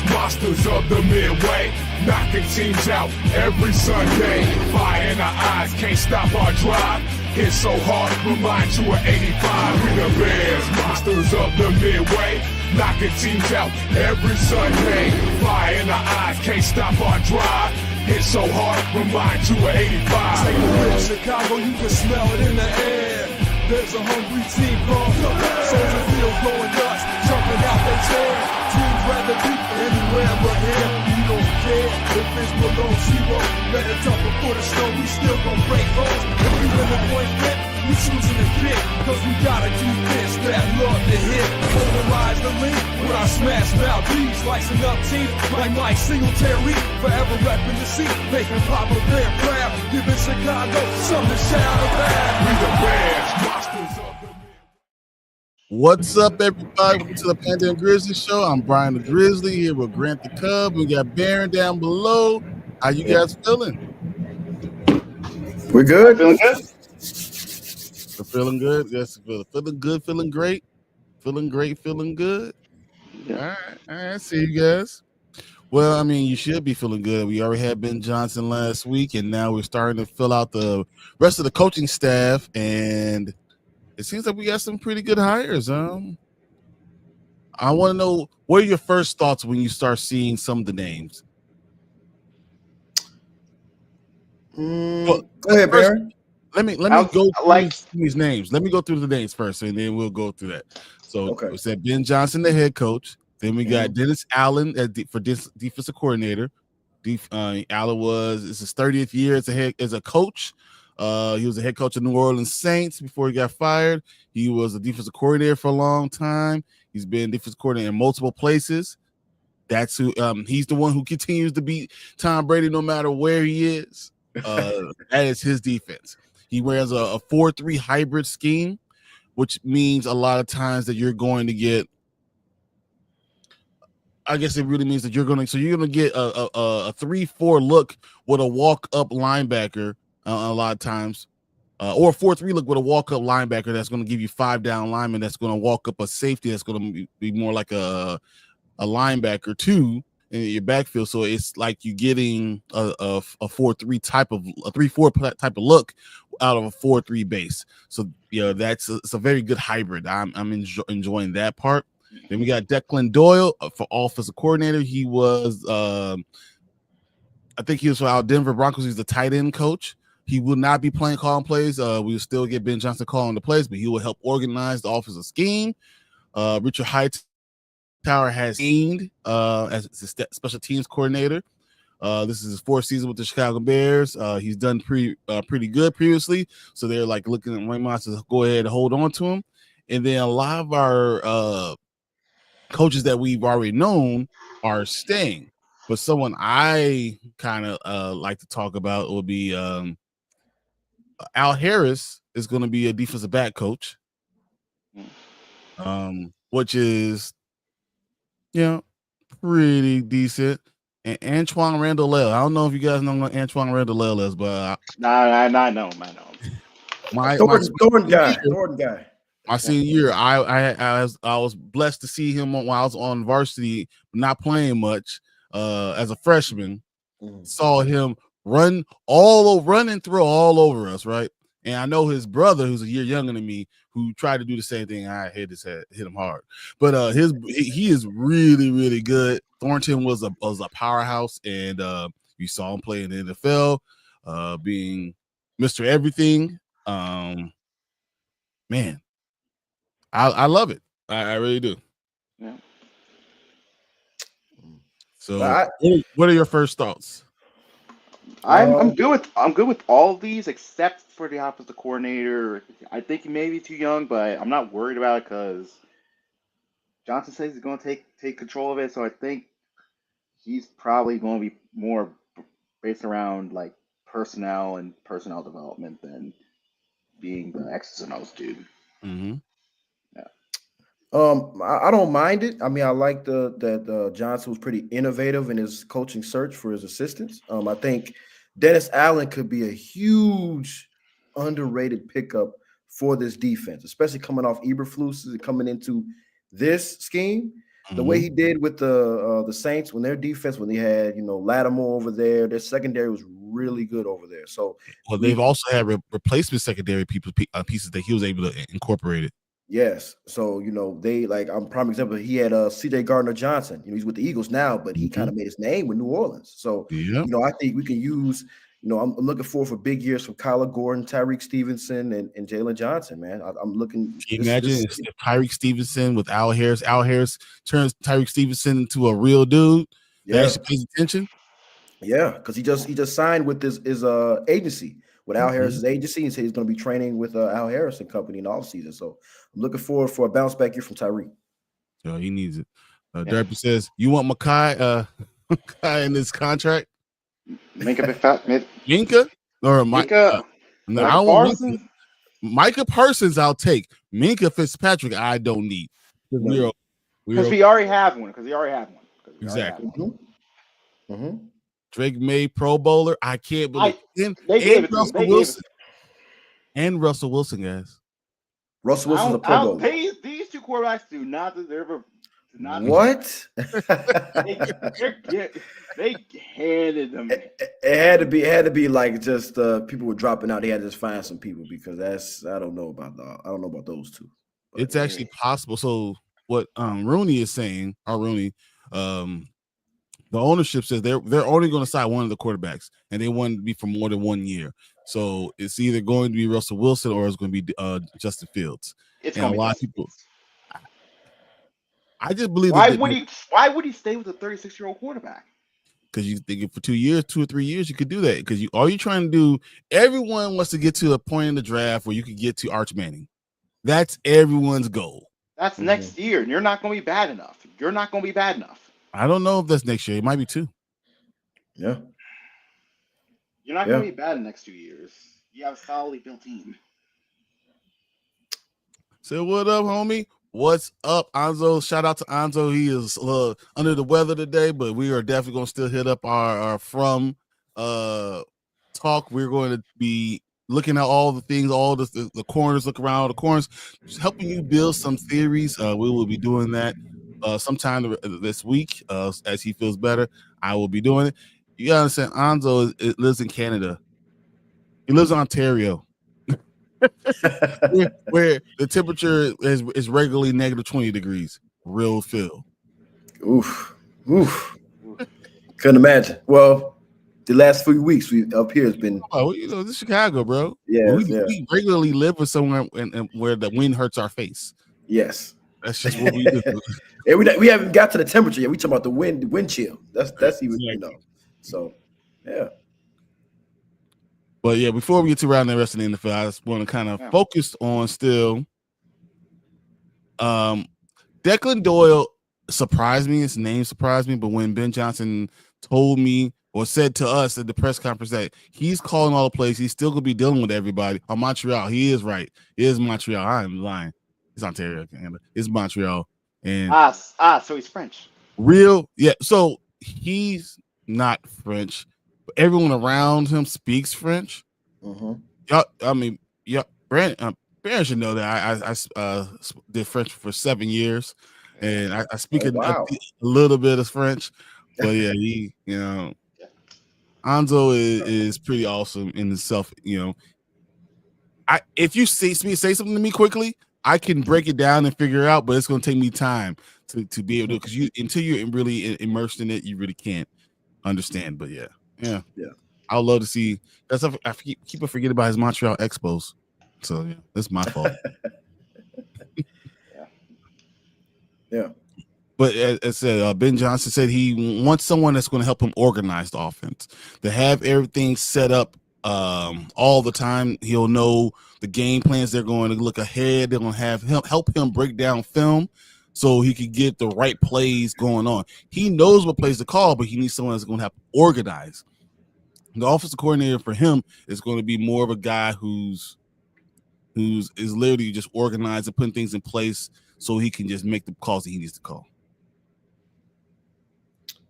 Monsters of the Midway, knocking teams out every Sunday. Fire in our eyes, can't stop our drive. Hit so hard, remind you of 85. We the Bears, monsters of the Midway, knocking teams out every Sunday. Fire in our eyes, can't stop our drive. Hit so hard, remind you of 85. Take a look, Chicago, you can smell it in the air. There's a hungry team called Soldier Field going nuts, jumping out their chair. Teams rather be anywhere but here. We don't care if it's below zero. Let it dump before the snow, we still gon' break holes. If we win the point fit, we choosing to kick. Cause we got a defense that love to hit. Polarize the link with our smash mouth beats. Slicing up teams like Mike Singletary. Forever repping the seat, making Papa Bear proud. Giving Chicago something to shout about. We the Bears, monsters of the What's up, everybody? Welcome to the Panda and Grizzly Show. I'm Brian the Grizzly here with Grant the Cub. We got Baron down below. How you guys feeling? We're good. Feeling good. We're feeling good. Yes, feeling good. Feeling great. Feeling great. Feeling good. Yeah. All right. See you guys. Well, I mean, you should be feeling good. We already had Ben Johnson last week, and now we're starting to fill out the rest of the coaching staff, and it seems like we got some pretty good hires. I want to know, what are your first thoughts when you start seeing some of the names? Go ahead, Baron. Let me go through these names. Let me go through the names first, and then we'll go through that. So we said Ben Johnson, the head coach. Then we got Dennis Allen for defensive coordinator. Allen it's his 30th year as a coach. He was a head coach of New Orleans Saints before he got fired. He was a defensive coordinator for a long time. He's been defensive coordinator in multiple places. That's who. He's the one who continues to beat Tom Brady no matter where he is. That is his defense. He wears a 4-3 hybrid scheme, which means a lot of times that you're going to get. I guess it really means that you're going to get a 3-4 look with a walk-up linebacker a lot of times, or a 4-3 look with a walk-up linebacker that's going to give you 5 down linemen that's going to walk up a safety that's going to be more like a linebacker too in your backfield. So it's like you getting a 4-3 type of a 3-4 type of look out of a 4-3 base. So it's a very good hybrid. I'm enjoying that part. Then we got Declan Doyle for offensive coordinator. He was, I think he was for our Denver Broncos. He's the tight end coach. He will not be calling plays. We will still get Ben Johnson calling the plays, but he will help organize the offensive scheme. Richard Hightower has gained as a special teams coordinator. This is his 4th season with the Chicago Bears. He's done pretty good previously, so they're like looking at Raymond to go ahead and hold on to him. And then a lot of our coaches that we've already known are staying, but someone I kind of like to talk about would be Al Harris is going to be a defensive back coach, which is pretty decent. And Antoine Randall-El, I don't know if you guys know what Antoine Randall-El is, but I know. My Jordan guy. My senior year, I was blessed to see him while I was on varsity, not playing much. As a freshman, saw him run and throw all over us, right? And I know his brother, who's a year younger than me, who tried to do the same thing. I hit him hard, but he is really, really good. Thornton was a powerhouse, and you saw him play in the NFL, being Mr. Everything. Man. I love it. I really do. Yeah. So, what are your first thoughts? I'm good with all of these except for the offensive coordinator. I think he may be too young, but I'm not worried about it because Johnson says he's going to take control of it. So I think he's probably going to be more based around like personnel and personnel development than being the X's and O's dude. Mm-hmm. I don't mind it. I mean, I like that Johnson was pretty innovative in his coaching search for his assistants. I think Dennis Allen could be a huge underrated pickup for this defense, especially coming off Eberflus and coming into this scheme. The way he did with the Saints when their defense, when they had Lattimore over there, their secondary was really good over there. So they've also had replacement secondary pieces that he was able to incorporate it. Yes. So they I'm prime example. He had C.J. Gardner-Johnson. He's with the Eagles now, but he kind of made his name with New Orleans. So I think we can use. I'm looking forward for big years from Kyler Gordon, Tyreek Stevenson, and Jalen Johnson, man. I'm looking. Can you imagine if Tyreek Stevenson with Al Harris? Al Harris turns Tyreek Stevenson into a real dude that actually pays attention. Yeah, because he just signed with his agency, with Al Harris's agency, and said he's going to be training with Al Harris and company in the offseason. So I'm looking forward for a bounce back year from Tyreek. So he needs it. Derby says, "You want Makai in this contract?" Minka or Micah? No, I don't want Minka. Micah Parsons, I'll take. Minka Fitzpatrick, I don't need. Because we already have one. Exactly. Drake May, Pro Bowler. I can't believe. And Russell Wilson. And Russell Wilson, guys. Russell Wilson's a Pro Bowler. These two quarterbacks do not deserve a. What? They handed them. It had to be like just people were dropping out. They had to just find some people because I don't know about those two. But it's actually possible. So what Rooney is saying, the ownership says they're only going to sign one of the quarterbacks, and they want it to be for more than 1 year. So it's either going to be Russell Wilson or it's going to be Justin Fields. It's going to be a lot of people. I just believe. Why would he stay with a 36-year-old quarterback? Because you think for 2 or 3 years, you could do that. Because all you're trying to do, everyone wants to get to a point in the draft where you could get to Arch Manning. That's everyone's goal. That's next year, and you're not going to be bad enough. I don't know if that's next year. It might be 2. Yeah. You're not going to be bad in the next 2 years. You have a solidly built team. So what up, homie? What's up, Anzo? Shout out to Anzo. He is under the weather today, but we are definitely going to still hit up our from talk. We're going to be looking at all the things, all the corners, look around all the corners, just helping you build some theories. We will be doing that sometime this week as he feels better. I will be doing it. You got to understand, Anzo lives in Canada. He lives in Ontario. where the temperature is regularly negative 20 degrees. Real feel. Oof. Couldn't imagine. Well, the last few weeks we up here has been. Oh, this is Chicago, bro. Yeah, we regularly live with somewhere where the wind hurts our face. Yes, that's just what we do. And we haven't got to the temperature yet. We talking about the wind chill. That's even So, yeah. But yeah, before we get to around the rest of the NFL, I just want to kind of focus on still. Declan Doyle surprised me. His name surprised me. But when Ben Johnson told me or said to us at the press conference that he's calling all the plays, he's still going to be dealing with everybody on Montreal. He is right. It is Montreal. I'm lying. It's Ontario, Canada. It's Montreal. And so he's French. Real, yeah. So he's not French. Everyone around him speaks French. Brandon should know that I did French for 7 years, and I speak a little bit of French. But yeah, Anzo is pretty awesome in himself. If you say something to me quickly, I can break it down and figure it out, but it's going to take me time to be able to, because until you're really immersed in it, you really can't understand. But yeah. I would love to see. That's I keep forgetting about his Montreal Expos. So yeah, that's my fault. Yeah. But as I said, Ben Johnson said he wants someone that's going to help him organize the offense, to have everything set up all the time. He'll know the game plans. They're going to look ahead. They're going to have him help him break down film so he could get the right plays going on. He knows what plays to call, but he needs someone that's going to have to organize. The offensive coordinator for him is going to be more of a guy who's literally just organized and putting things in place so he can just make the calls that he needs to call.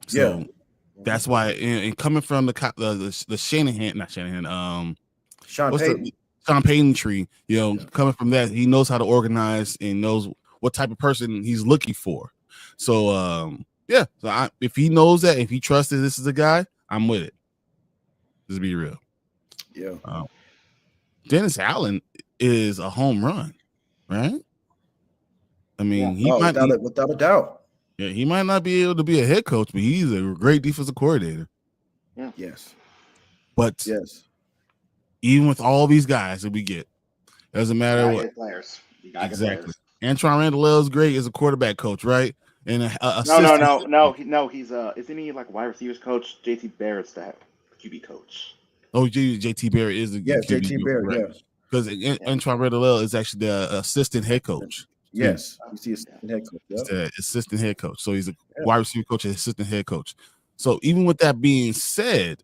So that's why, and coming from the Shanahan, not Shanahan, Sean Payton. Tom Payton tree, coming from that, he knows how to organize and knows what type of person he's looking for. So, if he knows that, if he trusts that this is a guy, I'm with it. Just be real. Yeah. Dennis Allen is a home run, right? I mean, without a doubt. Yeah, he might not be able to be a head coach, but he's a great defensive coordinator. Yeah. Yes. But even with all these guys that we get, doesn't matter what players. Exactly. Antoine Randall is great as a quarterback coach, right? And no. He's isn't he like wide receivers coach? JT Barrett's the QB coach. Oh, JT Barrett is the JT Barrett, right? Because Antoine Randall is actually the assistant head coach. Yes, he's the assistant head coach. He's the assistant head coach. So he's a wide receiver coach and assistant head coach. So even with that being said,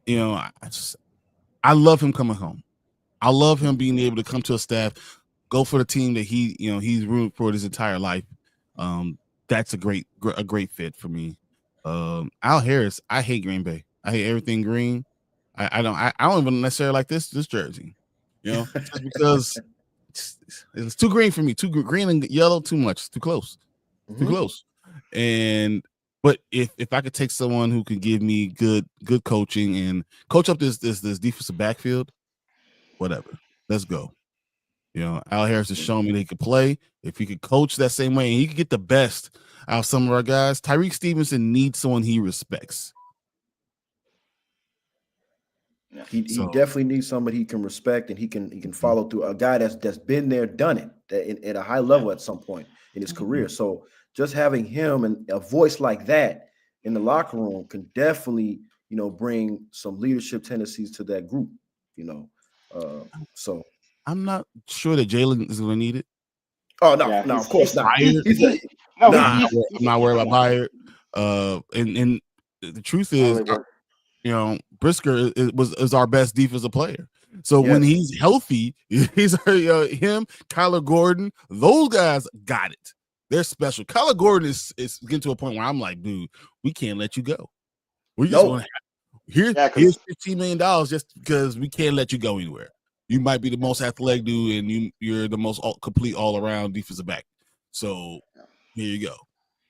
I love him coming home. I love him being able to come to a staff, go for the team that he's rooting for his entire life. That's a great fit for me. Al Harris, I hate Green Bay. I hate everything green. I don't even necessarily like this jersey, just because it's too green for me. Too green and yellow, too much, too close, too close. But if I could take someone who could give me good coaching and coach up this defensive backfield, whatever, let's go. Al Harris has shown me that he could play. If he could coach that same way and he could get the best out of some of our guys, Tyreek Stevenson needs someone he respects. He definitely needs somebody he can respect and he can follow through. A guy that's been there, done it at a high level at some point in his career. So just having him and a voice like that in the locker room can definitely, bring some leadership tendencies to that group. So I'm not sure that Jalen is going to need it. Oh no, of course not. I'm not worried about Byard. And the truth is, Brisker is our best defensive player. So when he's healthy, he's him, Kyler Gordon, those guys got it. They're special. Kyler Gordon is getting to a point where I'm like, dude, we can't let you go. We're just going to here's $15 million just because we can't let you go anywhere. You might be the most athletic dude, and you're the most complete all-around defensive back. So here you go.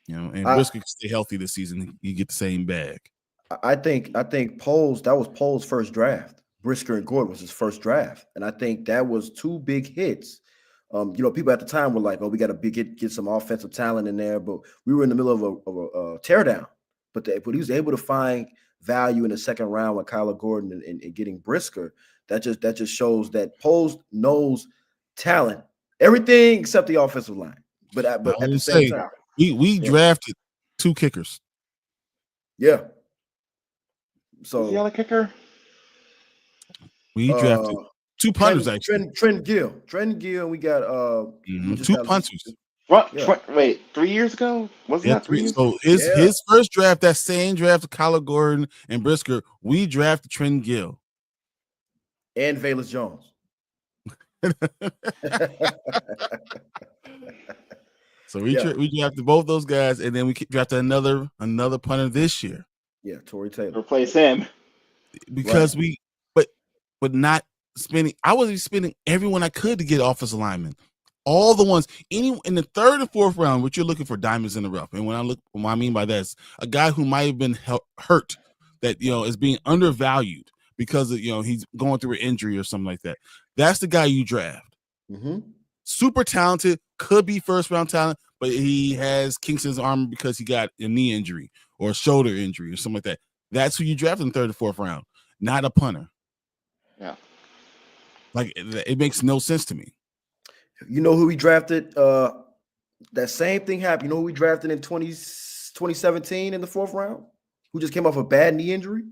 And Brisker can stay healthy this season. You get the same bag. I think Poles, that was Poles' first draft. Brisker and Gordon was his first draft. And I think that was two big hits. People at the time were like, oh, we got to get some offensive talent in there. But we were in the middle of a teardown. But he was able to find value in the second round with Kyler Gordon and getting Brisker. That just shows that Poles knows talent, everything except the offensive line. But at the same time, we drafted two kickers. Yeah. So is he a kicker? We drafted two punters actually. Trent Gill. We got two punters. Wait, 3 years ago? Wasn't that 3 years? So his first draft, that same draft of Kyler Gordon and Brisker, we drafted Trent Gill. And Velus Jones. So we drafted both those guys, and then we drafted another punter this year. Yeah, Torrey Taylor. Replace him. Because but not spending. I was spending everyone I could to get offensive linemen. All the ones in the third and fourth round, what you're looking for, diamonds in the rough. And what I mean by that is a guy who might have been hurt, that is being undervalued because of he's going through an injury or something like that. That's the guy you draft. Mm-hmm. Super talented, could be first round talent, but he has kinks in his arm because he got a knee injury or a shoulder injury or something like that. That's who you draft in the third and fourth round, not a punter. Yeah, like it makes no sense to me. You know who we drafted? That same thing happened. You know who we drafted in 2017 in the fourth round? Who just came off a bad knee injury?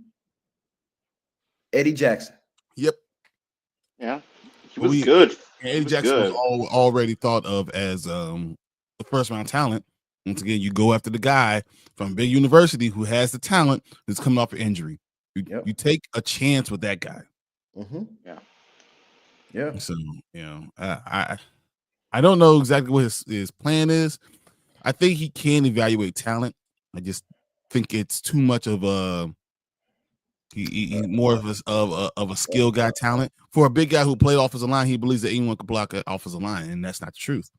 Eddie Jackson. Yep. Yeah, he was good. Eddie Jackson was already thought of as the first round talent. Once again, you go after the guy from a big university who has the talent that's coming off an injury. You take a chance with that guy. Mm-hmm. Yeah. So I don't know exactly what his plan is. I think he can evaluate talent. I just think it's too much of He's more of a skill guy talent. For a big guy who played offensive line, he believes that anyone could block an offensive line, and that's not the truth.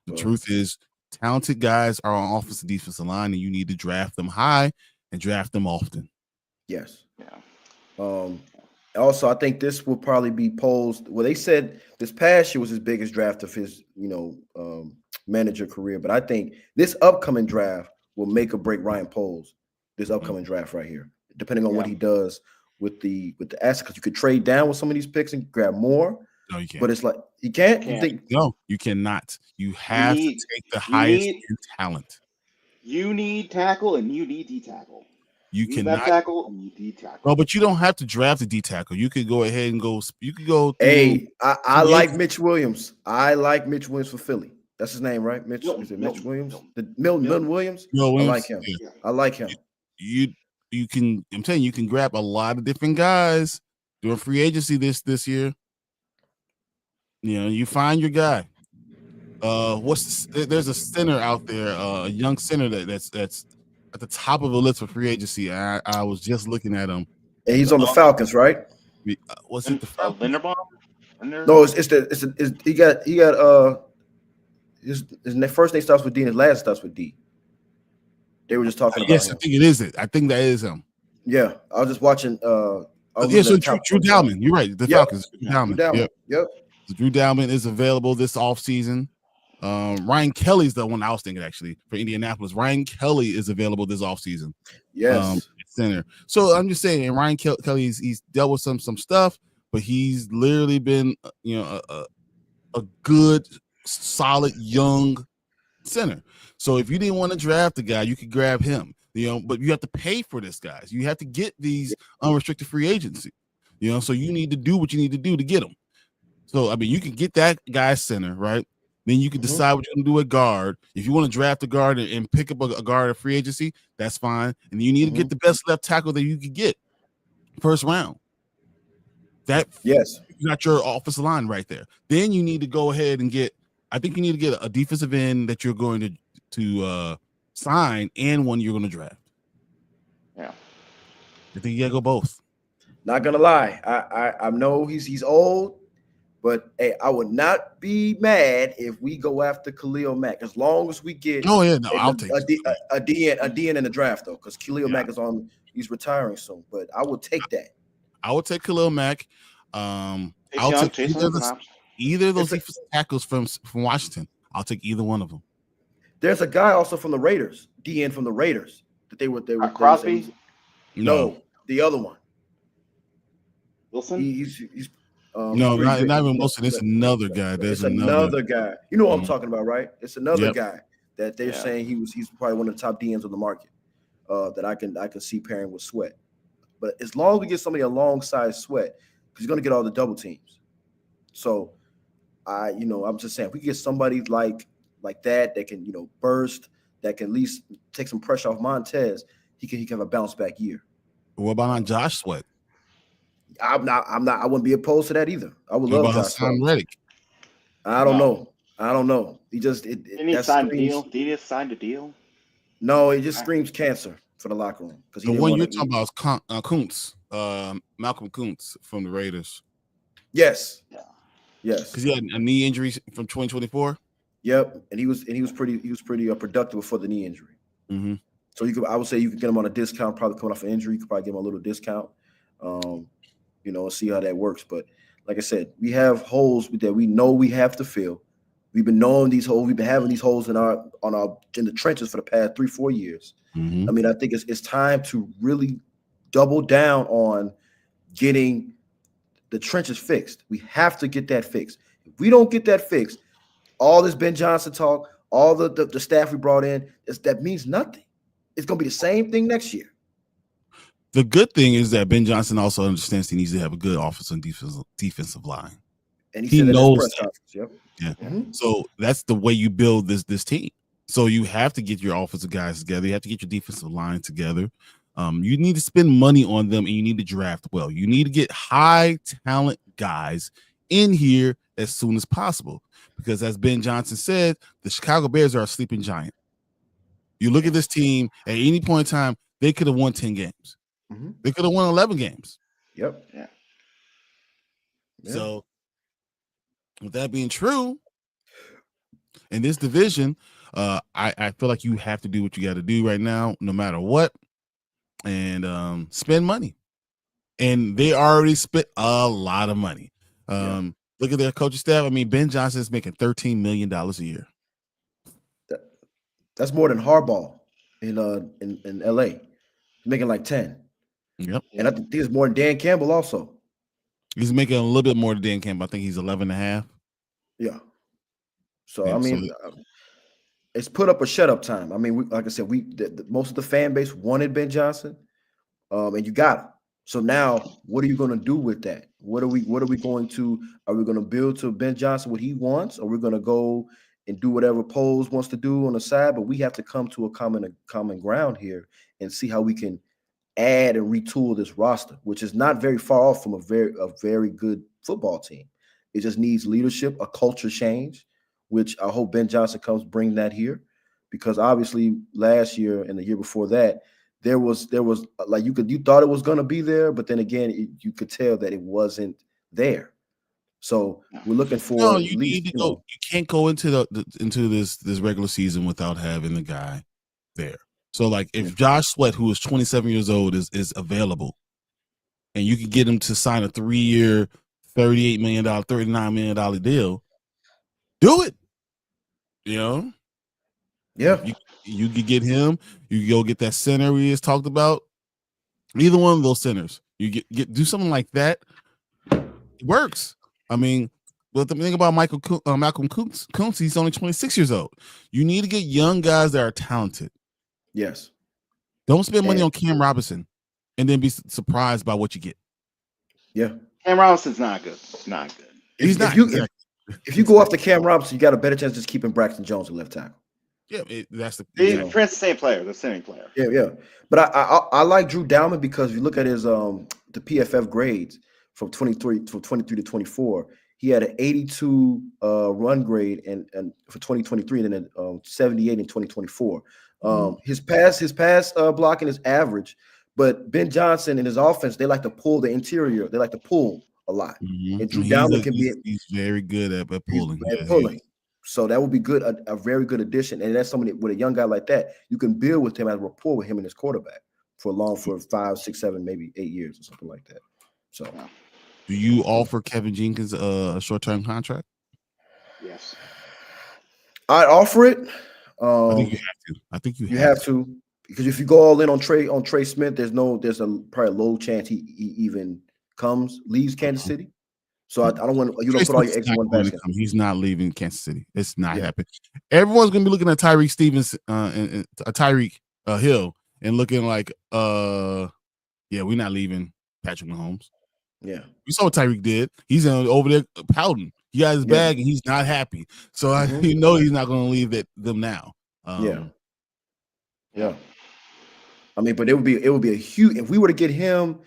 The truth is talented guys are on offensive and defensive line, and you need to draft them high and draft them often. Yes. Yeah. Also, I think this will probably be posed. Well, they said this past year was his biggest draft of his, manager career. But I think this upcoming draft will make or break Ryan Poles. This upcoming draft right here, depending on what he does with the assets. Because you could trade down with some of these picks and grab more. No, you can't. But it's like you can't. No, you cannot. You have to take the highest in talent. You need tackle and you need D tackle. You cannot tackle and you need tackle. No, but you don't have to draft a D tackle. You could go ahead and go. You could go. Hey, I like Mitch Williams. I like Mitch Williams for Philly. That's his name, right? Mitch Mitch Williams? Milton Williams? I like him. Yeah. I like him. You can. I'm telling you, you can grab a lot of different guys during free agency this year. You find your guy. There's a center out there, a young center that's at the top of the list for free agency. I was just looking at him. And he's on the Falcons, right? Was it the Falcons? Linderbaum? No, he got his first name starts with D and his last starts with D. They were just talking about him. I think it is it. I think that is him. Yeah, I was just watching. So Drew Dalman. You're right. The Falcons. Drew Dalman. Yep. So Drew Dalman is available this offseason. Ryan Kelly's the one I was thinking actually for Indianapolis. Ryan Kelly is available this offseason. Yes. Center. So I'm just saying, Ryan Kelly, he's dealt with some stuff, but he's literally been a good, solid young center. So if you didn't want to draft the guy, you could grab him. But you have to pay for this, guys. You have to get these unrestricted free agency. So you need to do what you need to do to get them. So I mean, you can get that guy center, right? Then you can decide what you're going to do at guard. If you want to draft a guard and pick up a guard at free agency, that's fine. And you need to get the best left tackle that you can get first round. You got your offensive line right there. Then you need to go ahead and I think you need to get a defensive end that you're going to sign and one you're going to draft. Yeah. I think you got to go both. Not going to lie. I know he's old. But hey, I would not be mad if we go after Khalil Mack as long as we get. I'll take a DN in the draft though, because Khalil Mack he's retiring soon. But I will take that. I would take Khalil Mack. I'll take either of those defensive tackles from Washington. I'll take either one of them. There's a guy also from the Raiders, DN from the Raiders that they were Crosby. No, the other one. Wilson. He's not even Wilson. It's another guy. There's another guy. You know what I'm talking about, right? It's another guy that they're saying he's probably one of the top DNs on the market that I can see pairing with Sweat. But as long as we get somebody alongside Sweat, because he's going to get all the double teams. So I'm just saying if we get somebody like that can burst, that can at least take some pressure off Montez, he can have a bounce back year. What about on Josh Sweat? I wouldn't be opposed to that either. I would love Josh Sweat. I don't know. He just did he sign a deal? Did he just sign a deal? No, it just screams cancer for the locker room. Because the one you're talking about is Kuntz, Malcolm Kuntz from the Raiders. Yes. Yeah. Yes. Because he had a knee injury from 2024. Yep, and he was pretty productive before the knee injury. Mm-hmm. So I would say you could get him on a discount, probably coming off an injury. You could probably give him a little discount. And see how that works. But like I said, we have holes that we know we have to fill. We've been knowing these holes. We've been having these holes in the trenches for the past 3-4 years. Mm-hmm. I mean, I think it's time to really double down on getting the trenches fixed. We have to get that fixed. If we don't get that fixed, all this Ben Johnson talk, all the staff we brought in, that means nothing. It's going to be the same thing next year. The good thing is that Ben Johnson also understands he needs to have a good offensive and defensive line. And he knows that. Yep. Yeah. Mm-hmm. So that's the way you build this team. So you have to get your offensive guys together. You have to get your defensive line together. You need to spend money on them, and you need to draft well. You need to get high talent guys in here as soon as possible. Because as Ben Johnson said, the Chicago Bears are a sleeping giant. You look at this team, at any point in time, they could have won 10 games. They could have won 11 games. Yep. Yeah. So, with that being true, in this division, I feel like you have to do what you got to do right now, no matter what, and spend money. And they already spent a lot of money. Look at their coaching staff. I mean, Ben Johnson is making $13 million a year. That's more than Harbaugh in LA. He's making like 10. Yep. And I think it's more than Dan Campbell also. He's making a little bit more than Dan Campbell. I think he's 11.5. Yeah. So, I mean, it's put up or shut up time. I mean, like I said, most of the fan base wanted Ben Johnson, and you got him. So now, what are you going to do with that? Are we going to build to Ben Johnson what he wants, or we're going to go and do whatever Poles wants to do on the side? But we have to come to a common ground here and see how we can add and retool this roster, which is not very far off from a very good football team. It just needs leadership, a culture change, which I hope Ben Johnson comes bring that here, because obviously last year and the year before that, there was like you thought it was going to be there, but then again, you could tell that it wasn't there. So we're looking for you can't go into into this regular season without having the guy there. So like if Josh Sweat, who is 27 years old, is available, and you can get him to sign a 3-year, $38 million, $39 million deal, do it. You know? Yeah. You could get him. You go get that center we just talked about. Either one of those centers. You do something like that. It works. I mean, but the thing about Malcolm Kuntz, he's only 26 years old. You need to get young guys that are talented. Yes. Don't spend money on Cam Robinson and then be surprised by what you get. Yeah. Cam Robinson's not good. Not good. He's not. If you go after Cam Robinson, you got a better chance of just keeping Braxton Jones at left tackle. Yeah, that's the. Prince, same player, the same player. Yeah. But I like Drew Dalman because if you look at his the PFF grades from 23 to 24, he had an 82 run grade and for 2023, and then 78 in 2024. His pass blocking is average, but Ben Johnson and his offense, they like to pull the interior. They like to pull a lot. And Drew Dalman he's very good at pulling. So that would be good, a very good addition. And that's somebody with a young guy like that, you can build with him, as a rapport with him and his quarterback for 5, 6, 7, maybe 8 years or something like that. So, do you offer Kevin Jenkins a short-term contract? Yes, I'd offer it. I think you have to, because if you go all in on Trey Smith, there's probably a low chance he even leaves Kansas City. So I don't want you to put all your eggs in one basket. He's not leaving Kansas City. It's not happening. Everyone's gonna be looking at Tyreek Stevens and Tyreek Hill and looking like, we're not leaving Patrick Mahomes. Yeah, we saw what Tyreek did. He's over there pouting. He got his bag and he's not happy. So he's not going to leave them now. Yeah. I mean, but it would be a huge if we were to get him.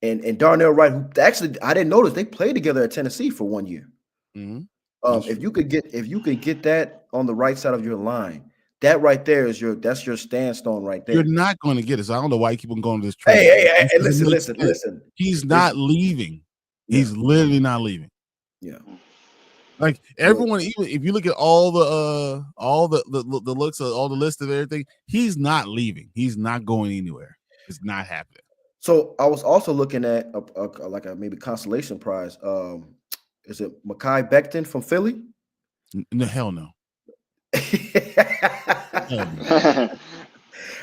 And Darnell Wright, who actually I didn't notice they played together at Tennessee for 1 year. If you could get that on the right side of your line, that right there is your standstone right there. You're not going to get it. So I don't know why you keep on going to this trade. Hey, listen. He's not leaving. He's literally not leaving. Yeah. Like everyone, even if you look at all the looks of all the list of everything, he's not leaving. He's not going anywhere. It's not happening. So I was also looking at a maybe consolation prize. Is it Mekhi Becton from Philly? No, hell no.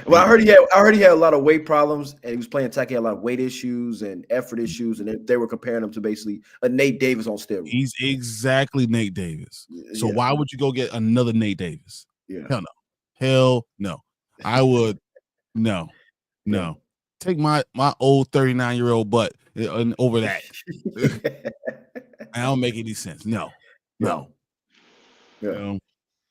Well, I heard he had a lot of weight problems, and he was playing attack. He had a lot of weight issues and effort issues, and they were comparing him to basically a Nate Davis on steroids. He's exactly Nate Davis. So why would you go get another Nate Davis? Yeah. Hell no. I would no. Take my old 39-year-old butt over that. I don't make any sense. No. Yeah.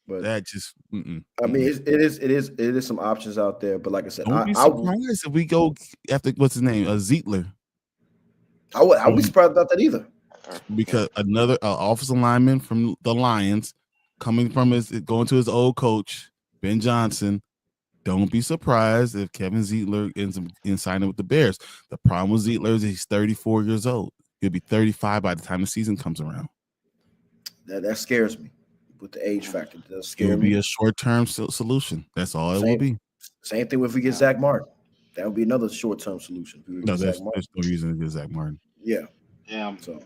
But that just. I mean, it is some options out there. But like I said, don't be surprised if we go after what's his name, Zietler. I would be surprised about that either. Because another offensive lineman from the Lions going to his old coach Ben Johnson. don't be surprised if Kevin Zeitler ends up signing with the Bears. The problem with Zeitler is he's 34 years old. He'll be 35 by the time the season comes around. That scares me. With the age factor, it does scare It will me. be a short-term solution. That's all it will be. Same thing if we get Zach Martin. That would be another short-term solution. No, there's no reason to get Zach Martin. Yeah. So,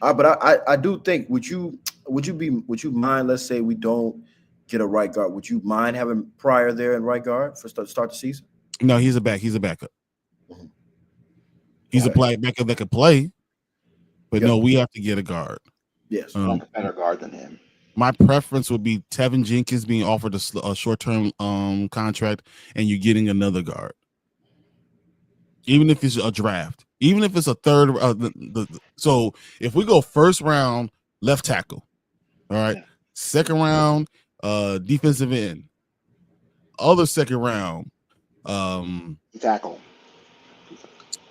I do think would you mind? Let's say we don't get a right guard. Would you mind having Pryor there in right guard for start the season? No, he's a backup. Mm-hmm. He's a backup that could play, but no, we have to get a guard. Yes, like a better guard than him. My preference would be Tevin Jenkins being offered a short-term contract, and you're getting another guard, even if it's a draft, even if it's a third. So if we go first round left tackle, all right, second round defensive end, other second round tackle,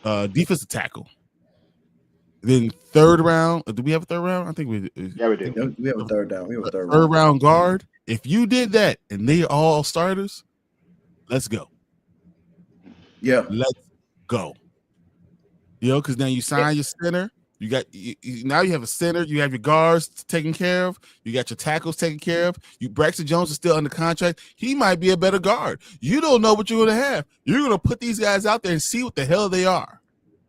defensive tackle. Then third round. Do we have a third round? I think we do. Yeah, we do. We have a third down. We have a third round guard. If you did that and they all starters, let's go. Yeah, let's go. Because now you sign your center. You got now you have a center. You have your guards taken care of. You got your tackles taken care of. Braxton Jones is still under contract. He might be a better guard. You don't know what you're going to have. You're going to put these guys out there and see what the hell they are.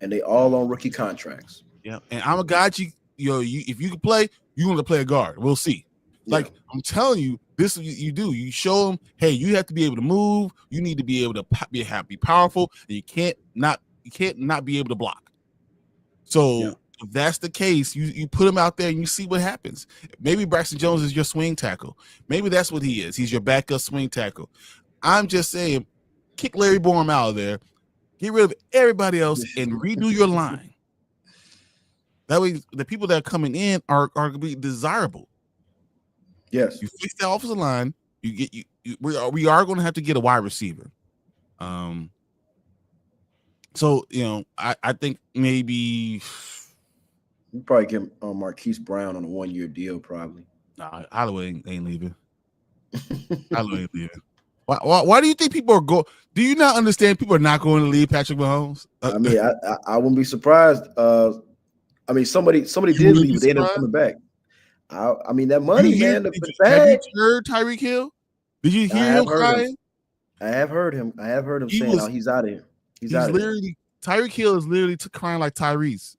And they all on rookie contracts. Yeah, and I'm a guy. If you can play, you want to play a guard. We'll see. Like I'm telling you, this you do. You show them, hey, you have to be able to move. You need to be able to be powerful, and you can't not be able to block. So if that's the case, you put him out there and you see what happens. Maybe Braxton Jones is your swing tackle. Maybe that's what he is. He's your backup swing tackle. I'm just saying, kick Larry Borum out of there, get rid of everybody else, and redo your line. That way, the people that are coming in are going to be desirable. Yes, you fix the offensive line. We are going to have to get a wide receiver. So I think maybe we probably get Marquise Brown on a 1-year deal. Probably. Nah, Holloway ain't leaving. Holloway ain't leaving. Why do you think people are going? Do you not understand people are not going to leave Patrick Mahomes? I mean, I wouldn't be surprised. I mean, somebody did leave, but they ended up coming back. I mean, that money, man. Have you heard Tyreek Hill? Did you hear him crying? I have heard him. Saying, he's out of here. He's out of literally here. Tyreek Hill is literally crying like Tyrese.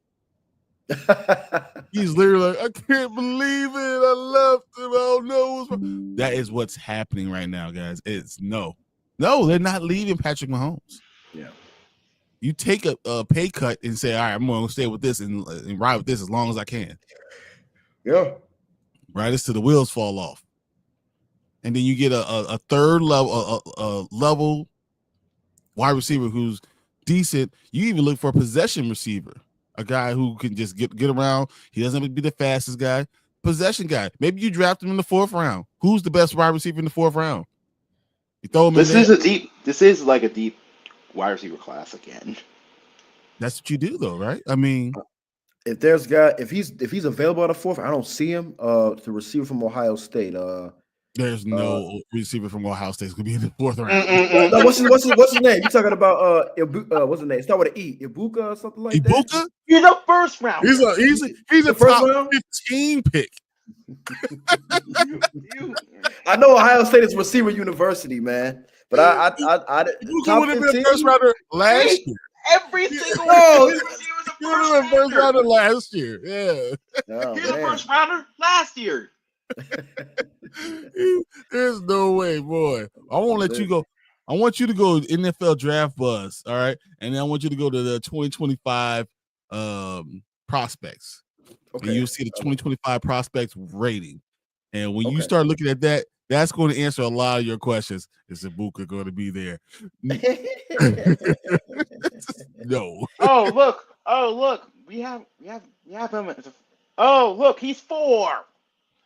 He's literally like, I can't believe it. I left him. I don't know. That is what's happening right now, guys. It's no, they're not leaving Patrick Mahomes. Yeah. You take a pay cut and say, all right, I'm going to stay with this and ride with this as long as I can. Yeah. Right. It's till the wheels fall off. And then you get a third level wide receiver who's decent. You even look for a possession receiver, a guy who can just get around. He doesn't have to be the fastest guy. Possession guy. Maybe you draft him in the 4th round. Who's the best wide receiver in the 4th round? You throw him This is like a deep wide receiver class again. That's what you do, though, right? I mean, if he's available at the 4th, I don't see him. The receiver from Ohio State. There's no receiver from Ohio State gonna be in the 4th round. No, what's his name? You talking about what's his name? Start with an E. Ibuka or something like that. Ibuka? He's a 1st round. He's a first top round? 15 pick. I know Ohio State is receiver university, man. But I Ibuka would have been a 1st rounder last year. Every single one. He would have been 1st rounder last year. Yeah. Oh, he's a 1st rounder last year. There's no way, boy. I won't let you go. I want you to go NFL draft buzz, all right? And then I want you to go to the 2025 prospects. Okay. And you'll see the 2025 prospects rating. And when you start looking at that, that's going to answer a lot of your questions. Is Ibuka going to be there? No. Oh look. We have him. Oh look, he's 4.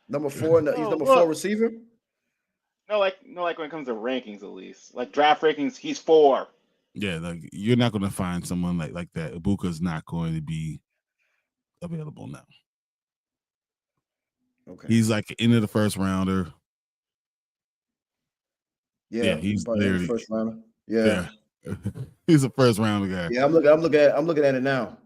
Number 4. He's number 4 receiver. No, like when it comes to rankings, at least like draft rankings, he's 4. Yeah, like you're not going to find someone like that. Ibuka's not going to be available now. Okay, he's like into the 1st rounder. Yeah, he's probably literally first rounder. Yeah. He's a first round guy. Yeah, I'm looking at it now.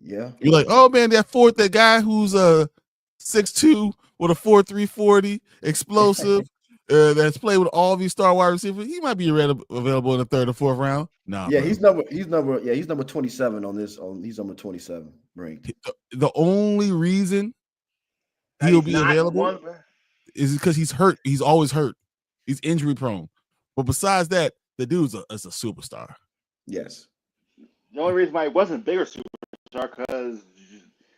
Yeah. You're like, oh man, that guy who's 6'2" with a 4.3 40, explosive, that's played with all these star wide receivers. He might be available in the 3rd or 4th round. Nah, yeah, bro. he's number 27 on this. He's number 27 ranked. The only reason he'll be available is because he's hurt. He's always hurt. He's injury prone. But besides that, the dude's is a superstar. Yes. The only reason why he wasn't a bigger superstar because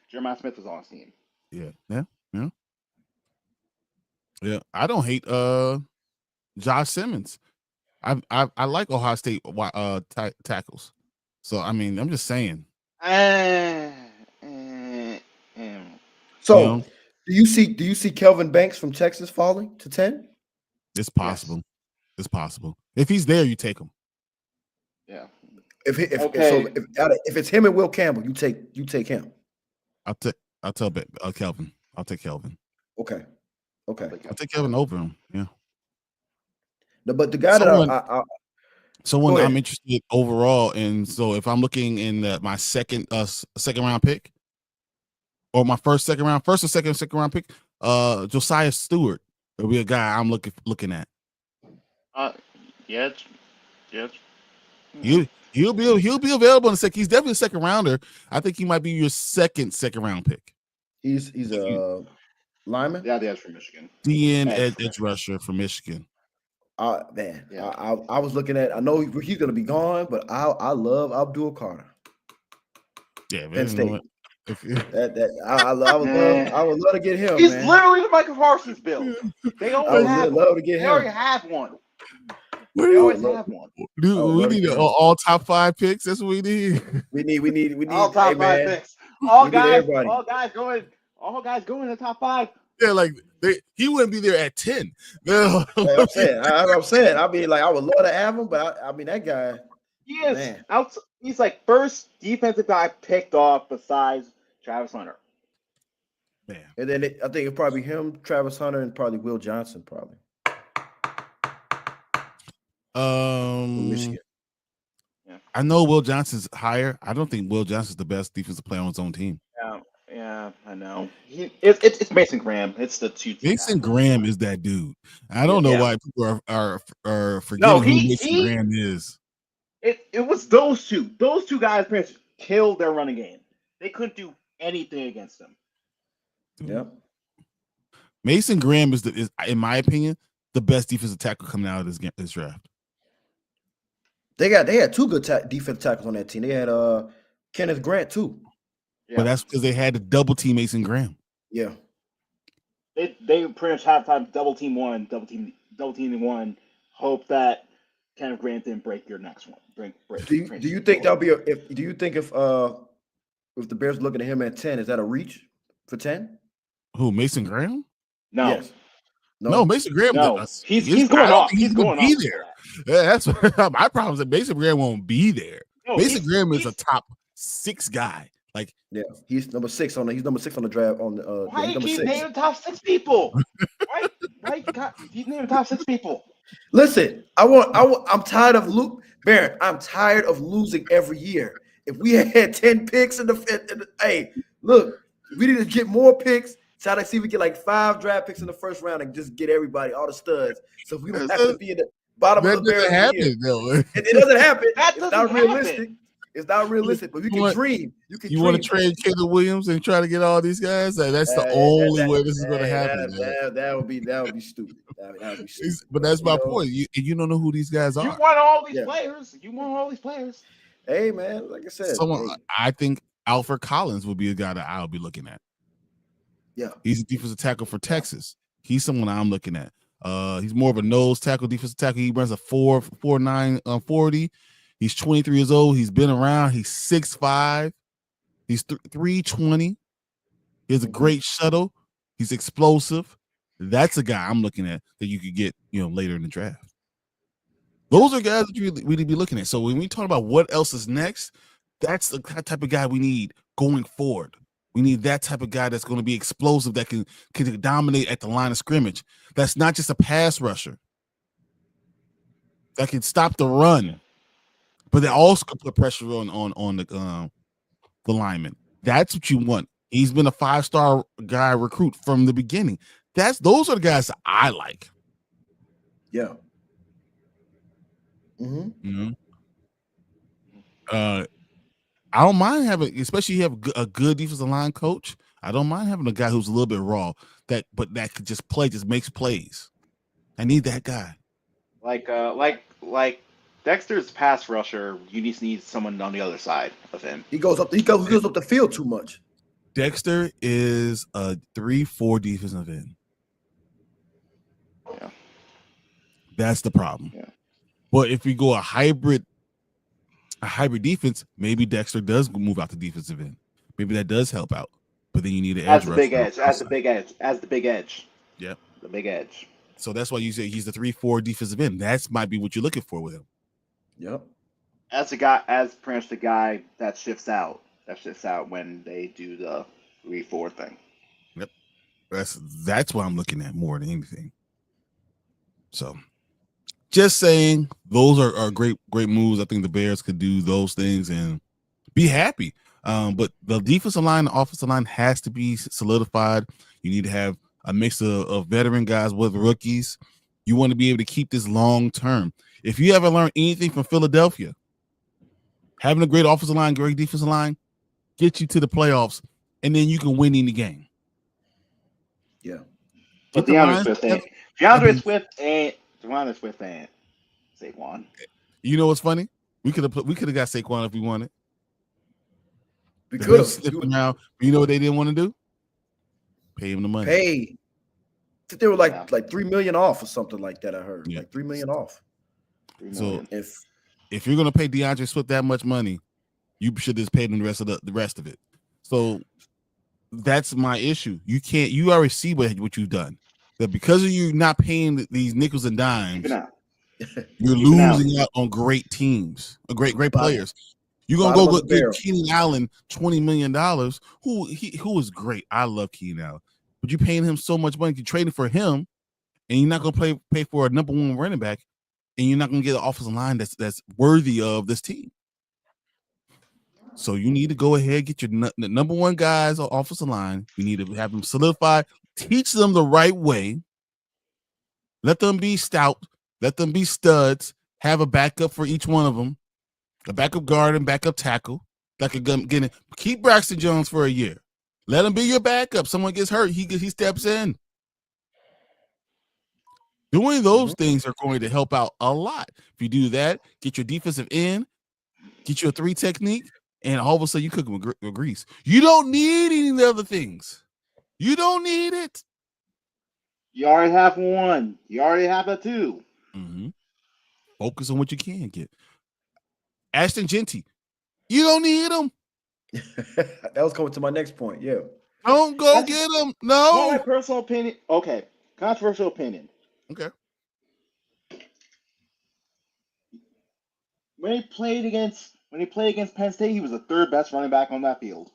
Jeremiah Smith was on his team. Yeah. I don't hate Josh Simmons. I like Ohio State tackles. So I mean, I'm just saying. So do you see Kelvin Banks from Texas falling to 10? It's possible. Yes. It's possible. If he's there, you take him. Yeah. If it's him and Will Campbell, you take him. I'll tell Kelvin. I'll take Kelvin. Okay. I'll take Kelvin over him. Yeah. But the guy I'm interested overall in. So if I'm looking in my second round pick, or my first or second round pick, Josiah Stewart will be a guy I'm looking at. Yes. He'll be available in the second. He's definitely a second rounder. I think he might be your second round pick. He's a lineman. Yeah, that's from Michigan. DN edge rusher from Michigan. Man, yeah. I was looking at. I know he's going to be gone, but I love Abdul Carter. Yeah, man. State. I would love to get him. He's man. literally the Michael Parsons build. They always have one. They already have one. They always have one. Dude, we need all top 5 picks. That's what we need. We need all top 5 picks. All guys going in the top 5. Yeah, like he wouldn't be there at 10. No. I'm saying. I mean, like I would love to have him, but I mean that guy. He is he's like first defensive guy picked off besides Travis Hunter. Man. And then I think it'd probably be him, Travis Hunter, and probably Will Johnson, probably. Michigan. Yeah. I know Will Johnson's higher. I don't think Will Johnson's the best defensive player on his own team. Yeah, I know. It's Mason Graham. It's the two. Mason Graham is that dude. I don't know why people are forgetting who Mason Graham is. It was those two. Those two guys pretty much killed their running game. They couldn't do anything against them. Yep. Mason Graham is in my opinion, the best defensive tackle coming out of this draft. They had 2 good defensive tackles on that team. They had Kenneth Grant too. Yeah. But that's because they had to double team Mason Graham. Yeah. They pretty much have time double team one, hope that Kenneth Grant didn't break your next one. Do you think that'll be if the Bears are looking at him at 10, is that a reach for 10? Who, Mason Graham? No. Yes. No, Mason Graham. No. He's going off. He's going be off there. Yeah, that's my problem. Is that Mason Graham won't be there. No, Mason Graham is a top 6 guy. Like, yeah, he's number 6 on the draft. Why you keep naming top 6 people? Why you naming top 6 people? Listen, I'm tired of Barrett. I'm tired of losing every year. If we had 10 picks in the hey, look, we need to get more picks. Try to see if we get like 5 draft picks in the first round and just get everybody, all the studs. So we don't have to be in the bottom of the Bears. It doesn't happen. It's not realistic. It's not realistic, but we can dream. You want to trade Caleb Williams and try to get all these guys? That's the only way this is going to happen. That would be stupid. That would be stupid. But that's my point. You don't know who these guys are. You want all these players. You want all these players. Hey man, like I said, I think Alfred Collins would be a guy that I'll be looking at. Yeah, he's a defensive tackle for Texas. He's someone I'm looking at. He's more of a nose tackle, defensive tackle. He runs a 4.9 40. He's 23 years old. He's been around. He's 6'5". He's 320. He has a great shuttle. He's explosive. That's a guy I'm looking at that you could get, later in the draft. Those are guys that you really be looking at. So when we talk about what else is next, that's the type of guy we need going forward. We need that type of guy that's going to be explosive, that can dominate at the line of scrimmage. That's not just a pass rusher. that can stop the run, but they also can put pressure on the lineman. That's what you want. He's been a 5-star guy recruit from the beginning. Those are the guys that I like. Yeah. I don't mind having, especially you have a good defensive line coach. I don't mind having a guy who's a little bit raw, but that could just makes plays. I need that guy. Like Dexter's pass rusher. You just need someone on the other side of him. He goes up the field too much. Dexter is a 3-4 defensive end. Yeah. That's the problem. Yeah. But if we go a hybrid defense, maybe Dexter does move out to defensive end. Maybe that does help out. But then you need an edge rusher. As the big edge. Yep. The big edge. So that's why you say he's the 3-4 defensive end. That might be what you're looking for with him. Yep. As pretty much the guy that shifts out when they do the 3-4 thing. Yep. That's what I'm looking at more than anything. So just saying, those are great moves. I think the Bears could do those things and be happy. But the defensive line, the offensive line has to be solidified. You need to have a mix of veteran guys with rookies. You want to be able to keep this long term. If you ever learned anything from Philadelphia, having a great offensive line, great defensive line, get you to the playoffs, and then you can win any game. Yeah. But DeAndre Swift ain't Saquon. You know what's funny? We could have got Saquon if we wanted. We could have. Now, you know what they didn't want to do? Pay him the money. Hey, they were like $3 million off or something like that. I heard like $3 million off. So if you're gonna pay DeAndre Swift that much money, you should just pay them the rest of it. So that's my issue. You already see what you've done. That because of you not paying these nickels and dimes, you're losing out on great teams, great players. You're gonna go get Keenan Allen $20 million, who is great. I love Keenan Allen, but you're paying him so much money. You're trading for him, and you're not gonna pay for a number one running back, and you're not gonna get an offensive line that's worthy of this team. So you need to go ahead, get your the number one guys on offensive line. You need to have them solidified, teach them the right way. Let them be stout. Let them be studs. Have a backup for each one of them. A backup guard and backup tackle. Keep Braxton Jones for a year. Let him be your backup. Someone gets hurt, he steps in. Doing those things are going to help out a lot. If you do that, get your defensive end, get you a 3 technique, and all of a sudden you cook them with grease. You don't need any of the other things. You don't need it. You already have one. You already have a 2. Focus on what you can get. Ashton Genty, you don't need him. That was coming to my next point. Yeah. Don't go get him. No. My personal opinion. Okay. Controversial opinion. Okay. When he played against Penn State, he was the 3rd best running back on that field.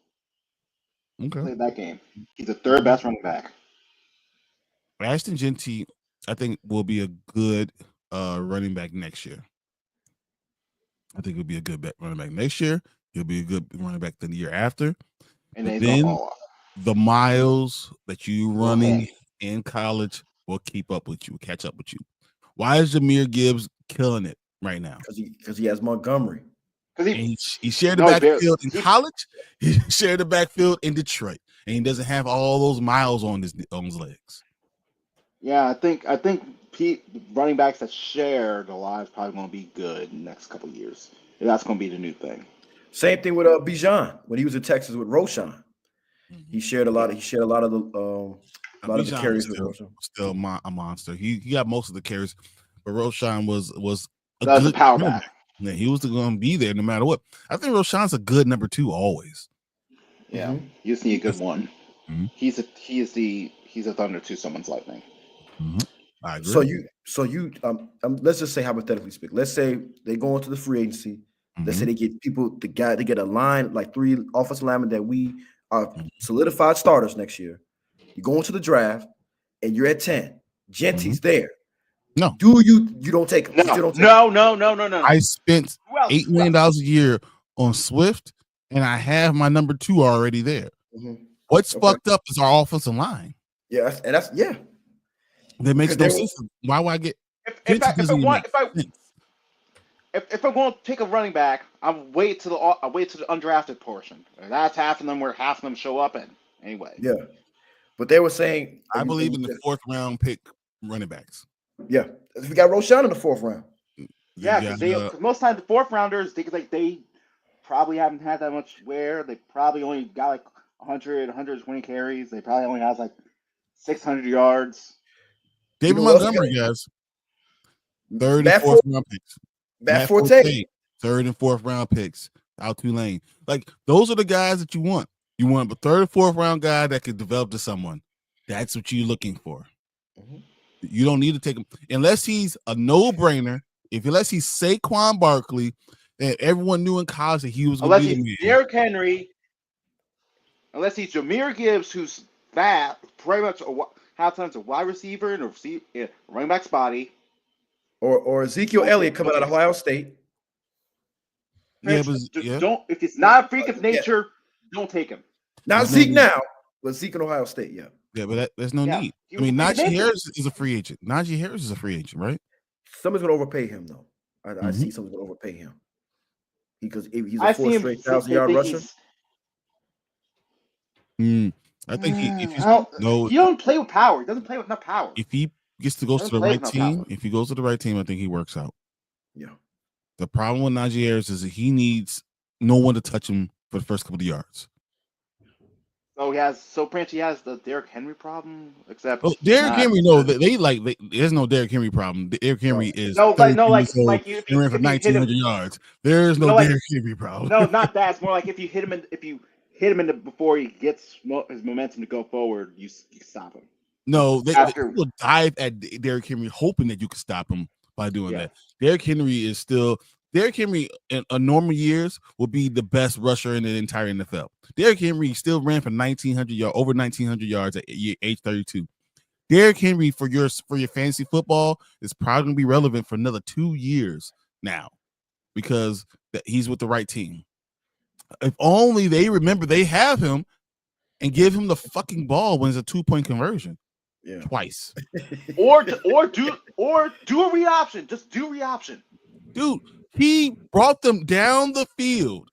Okay. Played that game. He's the 3rd best running back. Ashton Genty, I think, will be a good running back next year. I think he'll be a good running back next year. He'll be a good running back the year after. And then the miles that you running in college will keep up with you, will catch up with you. Why is Jahmyr Gibbs killing it right now? Because he has Montgomery. He shared the backfield in college. He shared the backfield in Detroit, and he doesn't have all those miles on his legs. Yeah, I think running backs that share the line is probably going to be good in the next couple of years. And that's going to be the new thing. Same thing with Bijan when he was in Texas with Roshan. He shared a lot of the carries with Roshan. Still a monster. He got most of the carries, but Roshan was a good power back. Yeah, he was going to be there no matter what. I think Roshan's a good number 2 always. Yeah, you just need a good one. He's a thunder to someone's lightning. I agree. So you let's just say hypothetically speak. Let's say they go into the free agency. Let's say they get they get a line like 3 offensive linemen that we are solidified starters next year. You go into the draft and you're at 10. Genty's there. No. Do you don't take him? No. I spent $8 million a year on Swift, and I have my number 2 already there. Mm-hmm. What's fucked up is our offensive line. Yeah, and that's That makes no sense. Why would I get if I'm going to take a running back, I'll wait to the undrafted portion. That's half of them where half of them show up in anyway. Yeah, but they were saying I believe in the 4th round pick running backs. Yeah, we got Roshan in the 4th round. Yeah, because most times the 4th rounders they probably haven't had that much wear. They probably only got like 100, 120 carries. They probably only has like 600 yards. David Montgomery, guys. 3rd and 4th round picks. Matt Forte. 3rd and 4th round picks. Out Tulane. Like, those are the guys that you want. You want a 3rd and 4th round guy that could develop to someone. That's what you're looking for. Mm-hmm. You don't need to take him unless he's a no-brainer. Unless he's Saquon Barkley, that everyone knew in college that he was going to be the man. Derrick Henry. Unless he's Jahmyr Gibbs, who's that pretty much half times a wide receiver and a running back spotty. Or Ezekiel Elliott coming out of Ohio State. Yeah, don't. If it's not a freak of nature, don't take him. Not Zeke now, but Zeke in Ohio State. Yeah. Yeah, but there's no need. I mean, Najee Harris is a free agent. Najee Harris is a free agent, right? Someone's going to overpay him, though. I see someone's going to overpay him because he's a 4 straight 1,000-yard rusher. I think he don't play with power. He doesn't play with enough power. If he gets to go to the right team, if he goes to the right team, I think he works out. Yeah. The problem with Najee Harris is that he needs no one to touch him for the first couple of yards. So he has the Derrick Henry problem, except Derrick Henry. No, there's no Derrick Henry problem. Derrick Henry is like you ran for 1,900 yards. There is no Derrick Henry problem. No, not that. It's more like if you hit him before he gets his momentum to go forward, you stop him. No, they will dive at Derrick Henry, hoping that you can stop him by doing that. Derrick Henry in normal years will be the best rusher in the entire NFL. Derrick Henry still ran for 1,900 yards, over 1,900 yards at age 32. Derrick Henry for your fantasy football is probably going to be relevant for another 2 years now because he's with the right team. If only they remember they have him and give him the fucking ball when it's a 2-point conversion. Yeah. Twice. or do a read option. Just do read option. Dude, he brought them down the field.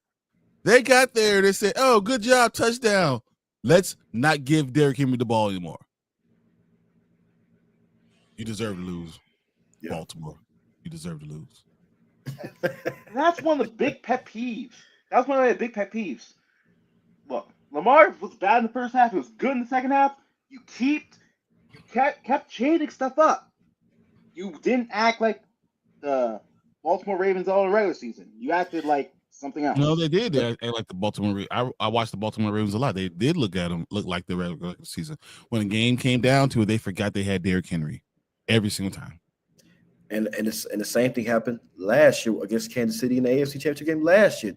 They got there. They said, "Oh, good job, touchdown. Let's not give Derrick Henry the ball anymore. You deserve to lose, Baltimore. You deserve to lose." That's one of the big pet peeves. That's one of the big pet peeves. Look, Lamar was bad in the first half. He was good in the second half. You kept changing stuff up. You didn't act like the Baltimore Ravens all the regular season. You acted like something else. No, they did. They act like the Baltimore Ravens. I watched the Baltimore Ravens a lot. They did look like the regular season. When the game came down to it, they forgot they had Derrick Henry every single time. And the same thing happened last year against Kansas City in the AFC Championship game last year.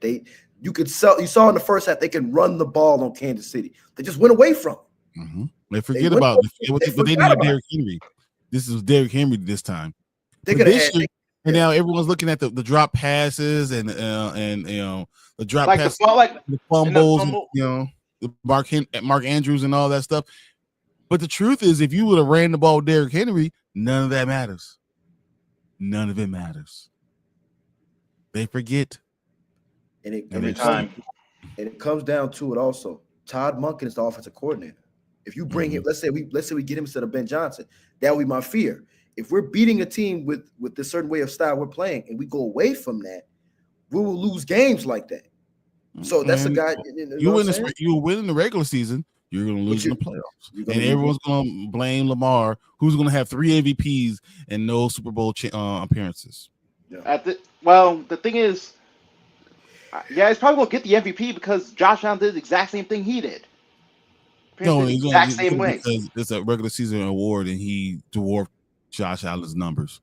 You saw in the first half they can run the ball on Kansas City. They just went away from it. Mm-hmm. They forget about it. But they didn't have Derrick Henry. This is Derrick Henry this time. And now everyone's looking at the drop passes and the drop passes, the fumbles, the Mark Andrews and all that stuff. But the truth is, if you would have ran the ball with Derrick Henry, none of that matters. None of it matters. They forget. And it comes down to it also. Todd Monken is the offensive coordinator. If you bring him, let's say we get him instead of Ben Johnson, that would be my fear. If we're beating a team with this certain way of style we're playing and we go away from that, we will lose games like that. So that's a guy. You win in the regular season, you're going to lose in the playoffs. And everyone's going to blame Lamar, who's going to have 3 MVPs and no Super Bowl appearances. Yeah. The thing is, he's probably going to get the MVP because Josh Allen did the exact same thing he did. No, he's exact same way. Because it's a regular season award and he dwarfed Josh Allen's numbers.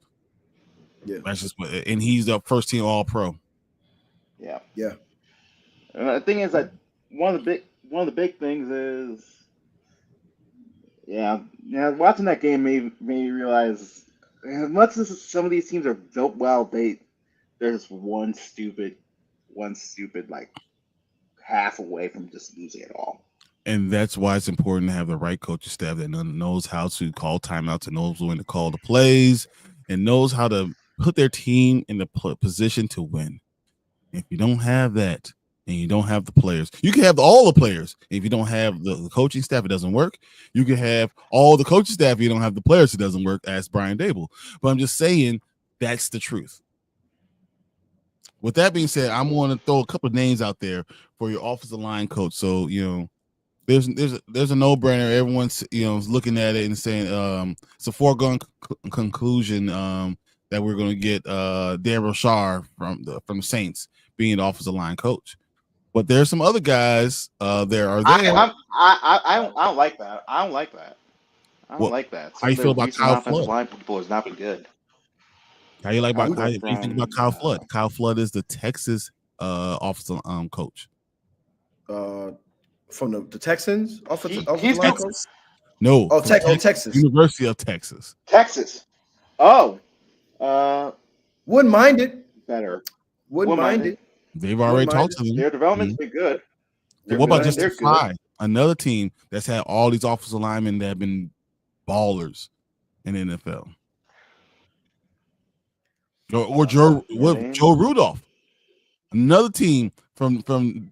Yeah, that's just and he's the first team All-Pro. Yeah. And the thing is that one of the big things is, watching that game made me realize as much as some of these teams are built well, there's one stupid like half away from just losing it all. And that's why it's important to have the right coaching staff that knows how to call timeouts and knows when to call the plays and knows how to put their team in the position to win. If you don't have that and you don't have the players, you can have all the players. If you don't have the coaching staff, it doesn't work. You can have all the coaching staff. If you don't have the players, it doesn't work. Ask Brian Dable. But I'm just saying that's the truth. With that being said, I'm going to throw a couple of names out there for your offensive line coach. So, there's a no-brainer. Everyone's looking at it and saying it's a foregone conclusion that we're going to get Darryl Shar from the Saints being the offensive line coach. But there's some other guys there. I don't like that. I don't like that. How you feel about Kyle Flood? Line people is not good. How you think about Kyle Flood? Kyle Flood is the Texas offensive coach. From the Texans offensive he's line coach? No. Texas. University of Texas. Texas. Oh. Wouldn't mind it. Better. Wouldn't mind it. They've already talked to them. Their development's been good. What about just another team that's had all these offensive linemen that have been ballers in the NFL? Or Joe Rudolph, another team from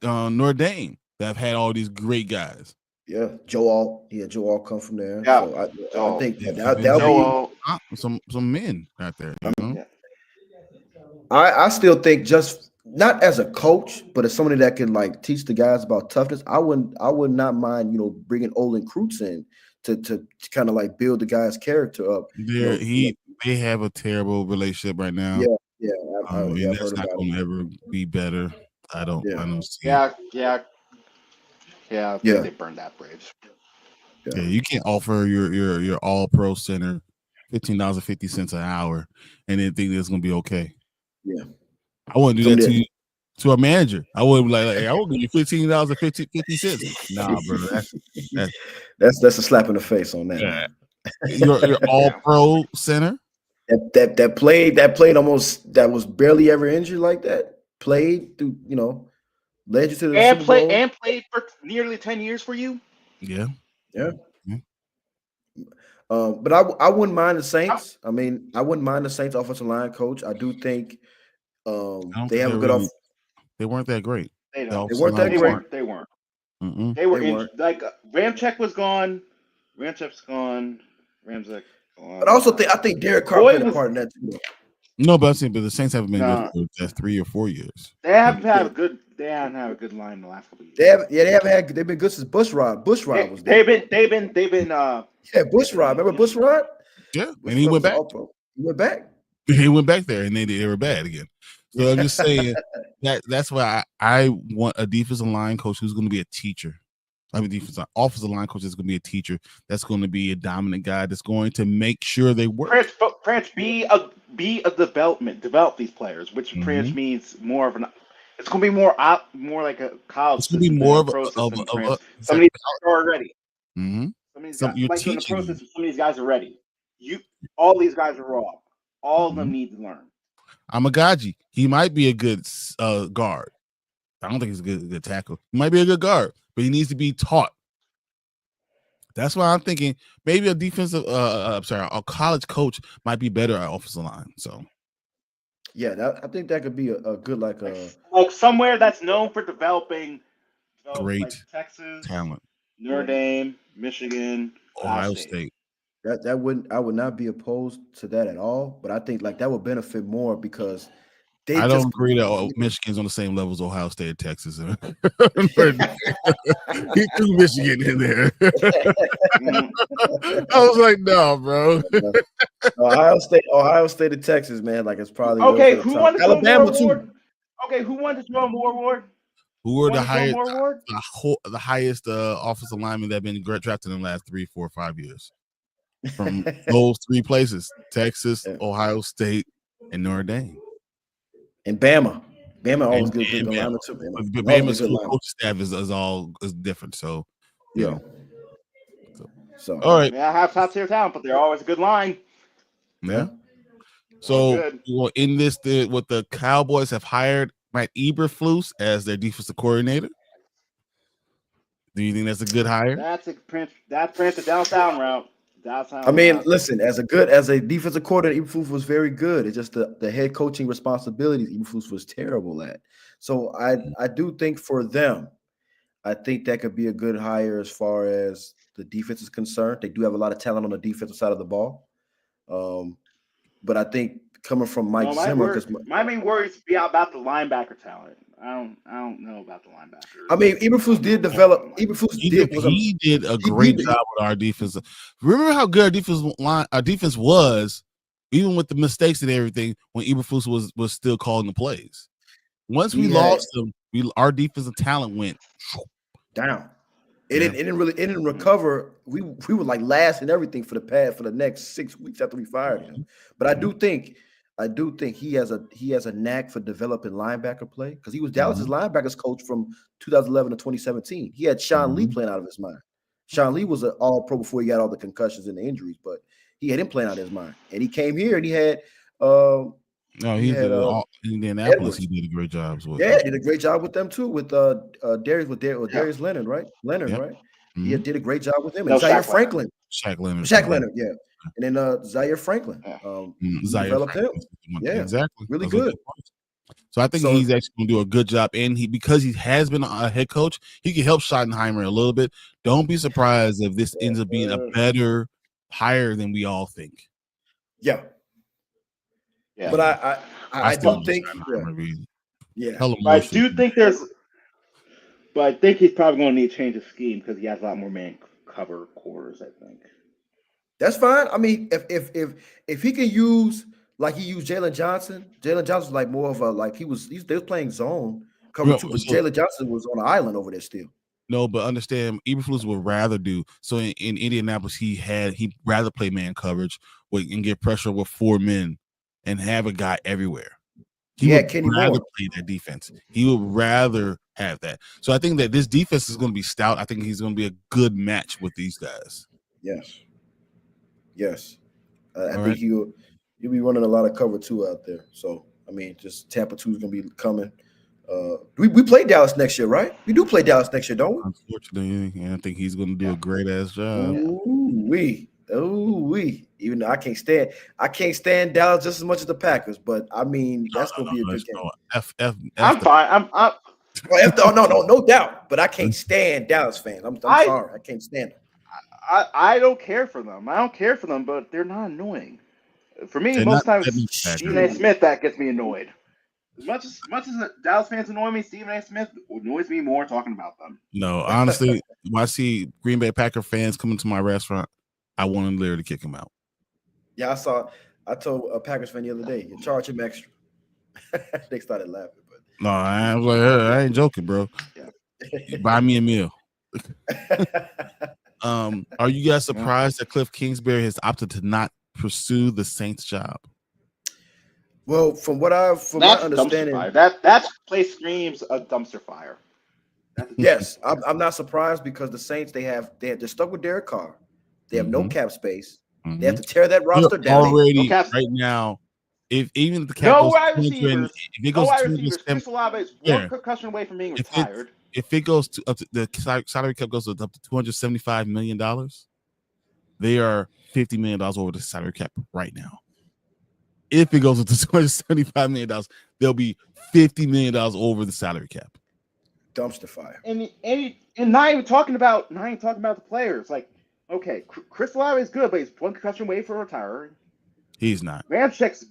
Notre Dame that have had all these great guys. Yeah, Joe All come from there. Yeah, so I think that'll be some men out there. Yeah. I still think, just not as a coach, but as somebody that can like teach the guys about toughness, I would not mind bringing Olin Kreutz in to kind of like build the guy's character up. They have a terrible relationship right now. Yeah. That's not going to ever be better. I don't see. Yeah. They burned that bridge. Yeah, you can't offer your all pro center $15.50 an hour and then think it's going to be okay. Yeah, I wouldn't do that to a manager. I wouldn't be like, hey, I will give you $15.50. Nah, brother, that's a slap in the face on that. Yeah. Your all pro center that played almost, that was barely ever injured like that. Played through, led you to the Super Bowl. And played for nearly 10 years for you. Yeah. But I wouldn't mind the Saints. I mean, I wouldn't mind the Saints offensive line coach. I do think they have a good They weren't that great. They weren't that great. They weren't. Mm-mm. They were like Ramczyk was gone. Ramczyk's gone. Ramczyk gone. But I think Derek Carr played a part in that too. No, but the Saints haven't been good for the 3 or 4 years. They haven't had a good line in the last couple of years. They've been good since Bushrod. Bushrod was there. They've been Bushrod. Remember Bushrod? Yeah, and he went back. He went back. He went back there, and they were bad again. So I'm just saying that's why I want a defensive line coach who's going to be a teacher. Offensive line coach is going to be a teacher. That's going to be a dominant guy. That's going to make sure they work. France, be a develop these players, which France means more of an. It's going to be more like a college. It's going to be more of a some of these guys are ready. Mm-hmm. Some of these guys are ready. All these guys are raw. All of them need to learn. Amagaji, he might be a good guard. I don't think he's a good tackle. He might be a good guard, but he needs to be taught. That's why I'm thinking maybe a college coach might be better at offensive line. So, yeah, I think that could be a good like somewhere that's known for developing great like Texas talent, Notre Dame, Michigan, Ohio State. I would not be opposed to that at all, but I think like that would benefit more because I don't agree that Michigan's on the same level as Ohio State and Texas. He threw Michigan in there. I was like, no, bro. Ohio State and Texas, man. Like it's probably okay. Who won the Alabama too? Okay, who won the Joe Moore Award? Who were the highest offensive linemen that have been drafted in the last 3, 4, 5 years? From those 3 places: Texas, Ohio State, and Notre Dame. And Bama always good lineman too. Bama's coach staff is different. So yeah. So all right. Yeah, I have top tier talent, but they're always a good line. Yeah. So in this, what the Cowboys have hired Matt Eberflus as their defensive coordinator. Do you think that's a good hire? That's the downtown route. Downtown I mean, route. listen, as a defensive coordinator, Eberflus was very good. It's just the head coaching responsibilities Eberflus was terrible at. So I do think for them, I think that could be a good hire as far as the defense is concerned. They do have a lot of talent on the defensive side of the ball. But I think coming from Mike Zimmer, because my main worries be about the linebacker talent. I don't know about the linebackers. I mean, Eberflus did develop. He did a great job with our defense. Remember how good our defense was, even with the mistakes and everything, when Eberflus was still calling the plays. Once we lost him, our defensive talent went down. It didn't recover. We were like last in everything for the next 6 weeks after we fired him. But I do think he has a knack for developing linebacker play, because he was Dallas's linebackers coach from 2011 to 2017. He had Sean Lee playing out of his mind. Sean Lee was an all-pro before he got all the concussions and the injuries, but he had him playing out of his mind. And he came here and he had Indianapolis. Edwards. He did a great job. He did a great job with them too. With Darius Leonard, right? Leonard, right? Mm-hmm. He did a great job with him. And Zaire Franklin. Shaq Leonard, yeah. And then Zaire Franklin. Developed him. Yeah, exactly. Really good. So I think he's actually going to do a good job. And because he has been a head coach, he can help Schottenheimer a little bit. Don't be surprised if this ends up being a better hire than we all think. Yeah. But I do think, I do think but I think he's probably going to need to change his scheme, because he has a lot more man cover quarters, I think. That's fine. I mean, if he can use like he used Jalen Johnson was like more of a they was playing zone cover too, but Jalen Johnson was on an island over there still. No, but understand, Eberflus would rather do so in Indianapolis. He'd rather play man coverage and get pressure with 4 men and have a guy everywhere. He would rather play that defense. He would rather have that. So I think that this defense is going to be stout. I think he's going to be a good match with these guys. Yes. I think he'll be running a lot of cover 2 out there. So I mean, just Tampa 2 is going to be coming. We play Dallas next year, right? We do play Dallas next year, don't we? Unfortunately, I think he's going to do a great ass job. Even though I can't stand Dallas just as much as the Packers, but I mean that's going to be a good game. I'm fine. No doubt. But I can't stand Dallas fans. I'm sorry, I can't stand them. I don't care for them. But they're not annoying. For me, most times Stephen A. Smith that gets me annoyed. As much as the Dallas fans annoy me, Stephen A. Smith annoys me more talking about them. No, honestly, when I see Green Bay Packer fans coming to my restaurant, I want them literally to kick them out. Yeah, I told a Packers fan the other day, you charge him extra. They started laughing, but no, I was like, hey, I ain't joking, bro. Yeah. Buy me a meal. Are you guys surprised that Cliff Kingsbury has opted to not pursue the Saints job? Well, from my understanding, that place screams a dumpster fire. Yes, I'm not surprised, because the Saints they're stuck with Derek Carr. They have no cap space. They have to tear that roster down already right now. If even the cap no wide receivers, Chris Olave is one concussion away from being retired. If it goes to up to the salary cap goes up to $275 million, they are $50 million over the salary cap right now. If it goes up to $275 million, they'll be $50 million over the salary cap. Dumpster fire. And not even talking about the players. Like, okay, Chris Olave is good, but he's one concussion away from retiring. He's not. Ramchek's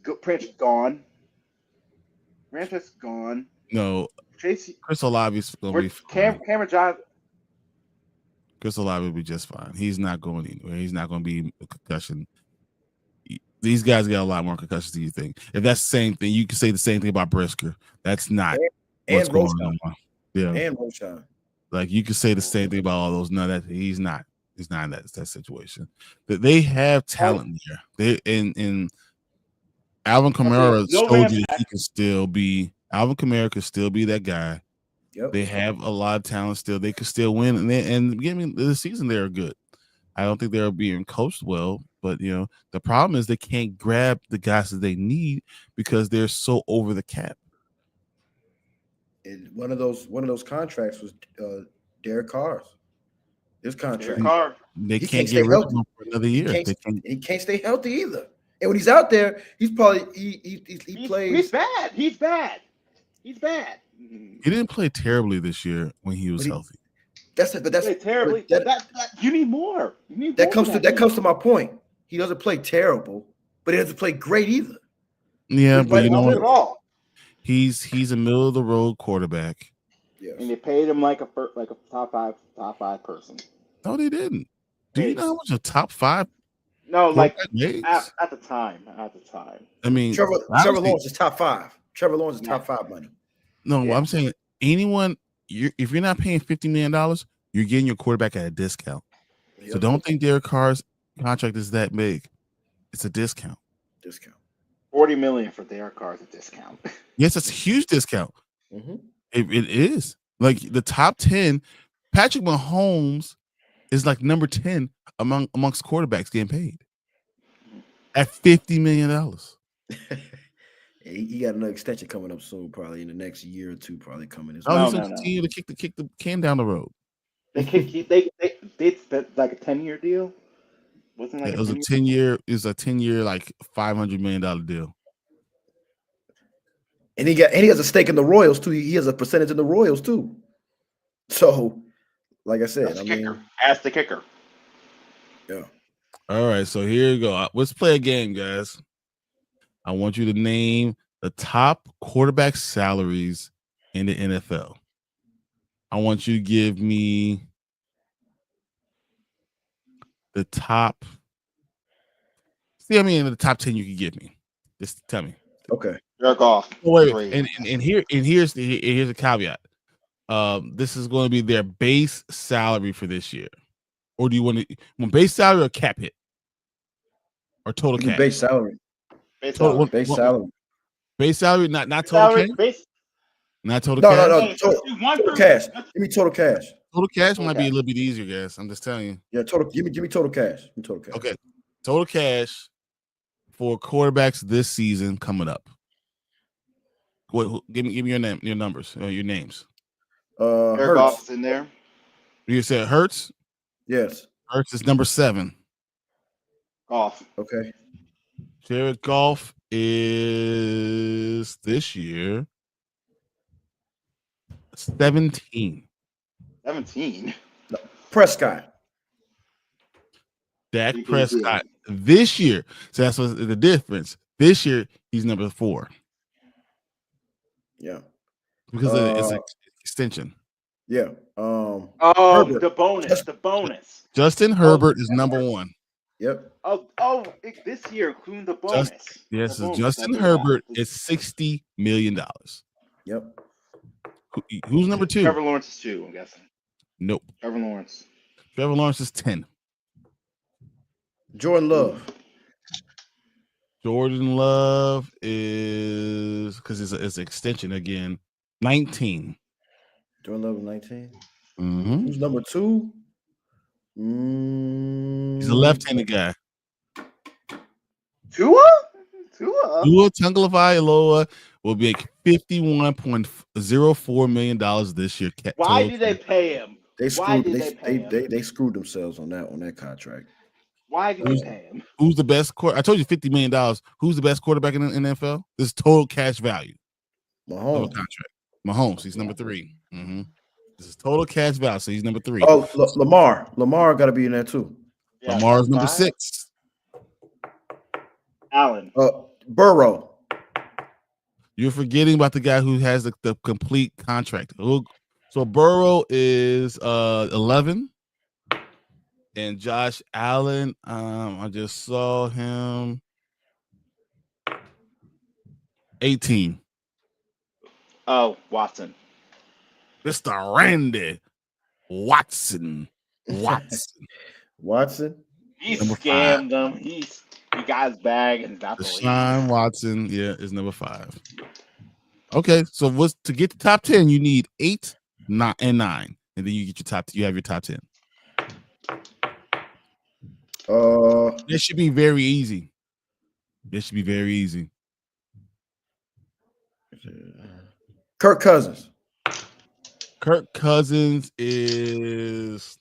gone. No. Chris Olave is going to be fine. Cameron Johnson. Chris Olave will be just fine. He's not going anywhere. He's not going to be a concussion. These guys get a lot more concussions than you think. If that's the same thing, you can say the same thing about Brisker. That's not what's going on. Yeah. And Roschon. Like, you can say the same thing about all those. No, he's not. He's not in that situation. But they have talent there. And Alvin Kamara showed you he can still be. Alvin Kamara could still be that guy. Yep. They have a lot of talent still. They could still win. And the season they are good. I don't think they're being coached well. But the problem is they can't grab the guys that they need because they're so over the cap. And one of those contracts was Derek Carr's. His contract. They can't get rid of him for another year. He can't stay healthy either. And when he's out there, he's probably he plays. He's bad. He's bad. He didn't play terribly this year when he was healthy. That's terribly. You need more. That comes to my point. He doesn't play terrible, but he doesn't play great either. Yeah, but you know what? At all. He's a middle of the road quarterback. Yes. And they paid him like a top five person. No, they didn't. Do you know how much a top 5? No, like at the time. I mean, Trevor Lawrence is top 5. Trevor Lawrence is top 5 money. No, I'm saying anyone. If you're not paying $50 million, you're getting your quarterback at a discount. Yep. So don't think Derek Carr's contract is that big. It's a discount. $40 million for Derek Carr is a discount. Yes, it's a huge discount. Mm-hmm. It is. Like the top 10, Patrick Mahomes is like number 10 amongst quarterbacks getting paid at $50 million. He got another extension coming up soon, probably in the next year or two, probably coming as well. He's going to continue to kick the can down the road. They spent like a 10-year deal. Wasn't like it was a 10-year. It was a 10-year, like $500 million deal. And he has a stake in the Royals too. He has a percentage in the Royals too. So, like I said, ask the kicker. Yeah. All right, so here you go. Let's play a game, guys. I want you to name the top quarterback salaries in the NFL. I want you to give me the top. The top 10 you can give me. Just tell me. Okay. Jerk off. Oh, wait. And here's the caveat. This is going to be their base salary for this year. Or do you want base salary or cap hit? Or total cap? Base salary. Base salary. Base salary, not total cash? Not total cash? No. Total cash. Give me total cash. Total cash might be a little bit easier, guys. I'm just telling you. Yeah, total. Give me total cash. Okay. Total cash for quarterbacks this season coming up. Give me your name, your numbers, your names. Hurts in there. You said Hurts? Yes. Hurts is number 7. Goff. Okay. Jared Goff is this year 17. 17. No. Prescott. Dak Prescott this year. So that's what the difference. This year he's number 4. Yeah. Because it's an extension. Yeah. Herbert. The bonus. Justin Herbert is number 1. Yep. This year, including the bonus. Justin Herbert is $60 million. Yep. Who's number 2? Trevor Lawrence is 2, I'm guessing. Nope. Trevor Lawrence is 10. Jordan Love is, because it's an extension again, 19. Jordan Love is 19. Mm-hmm. Who's number 2? He's a left-handed guy. Tua Tagovailoa will make $51.04 million this year. Why did they pay him? They screwed themselves on that contract. Why did they pay him? Who's the best I told you $50 million. Who's the best quarterback in the NFL? This is total cash value. Mahomes. Mahomes. He's number 3. Mm-hmm. This is total cash value, so he's number 3. Oh, Lamar got to be in there too. Yeah, Lamar's number 6. Allen. Burrow. You're forgetting about the guy who has the complete contract. So Burrow is 11, and Josh Allen. I just saw him 18. Oh, Watson. Mr. Randy Watson. Watson. He scammed them. He got his bag and got Deshaun Watson, is number 5. Okay, so to get the top 10, you need 8, 9, and 9, and then you get your top. You have your top 10. This should be very easy. This should be very easy. Kirk Cousins. Kirk Cousins is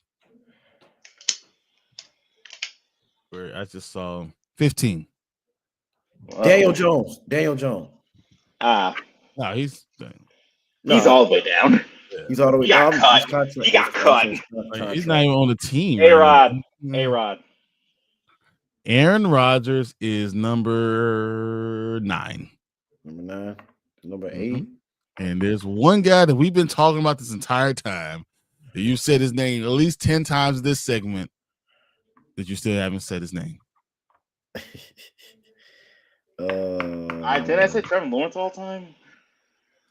where I just saw 15. Daniel Jones. No, he's all the way down. He's all the way down. He got cut. He's not even on the team. A-Rod. Aaron Rodgers is number 9. Number 8. And there's one guy that we've been talking about this entire time. That you said his name at least 10 times this segment. That you still haven't said his name. Did I say Trevor Lawrence all the time?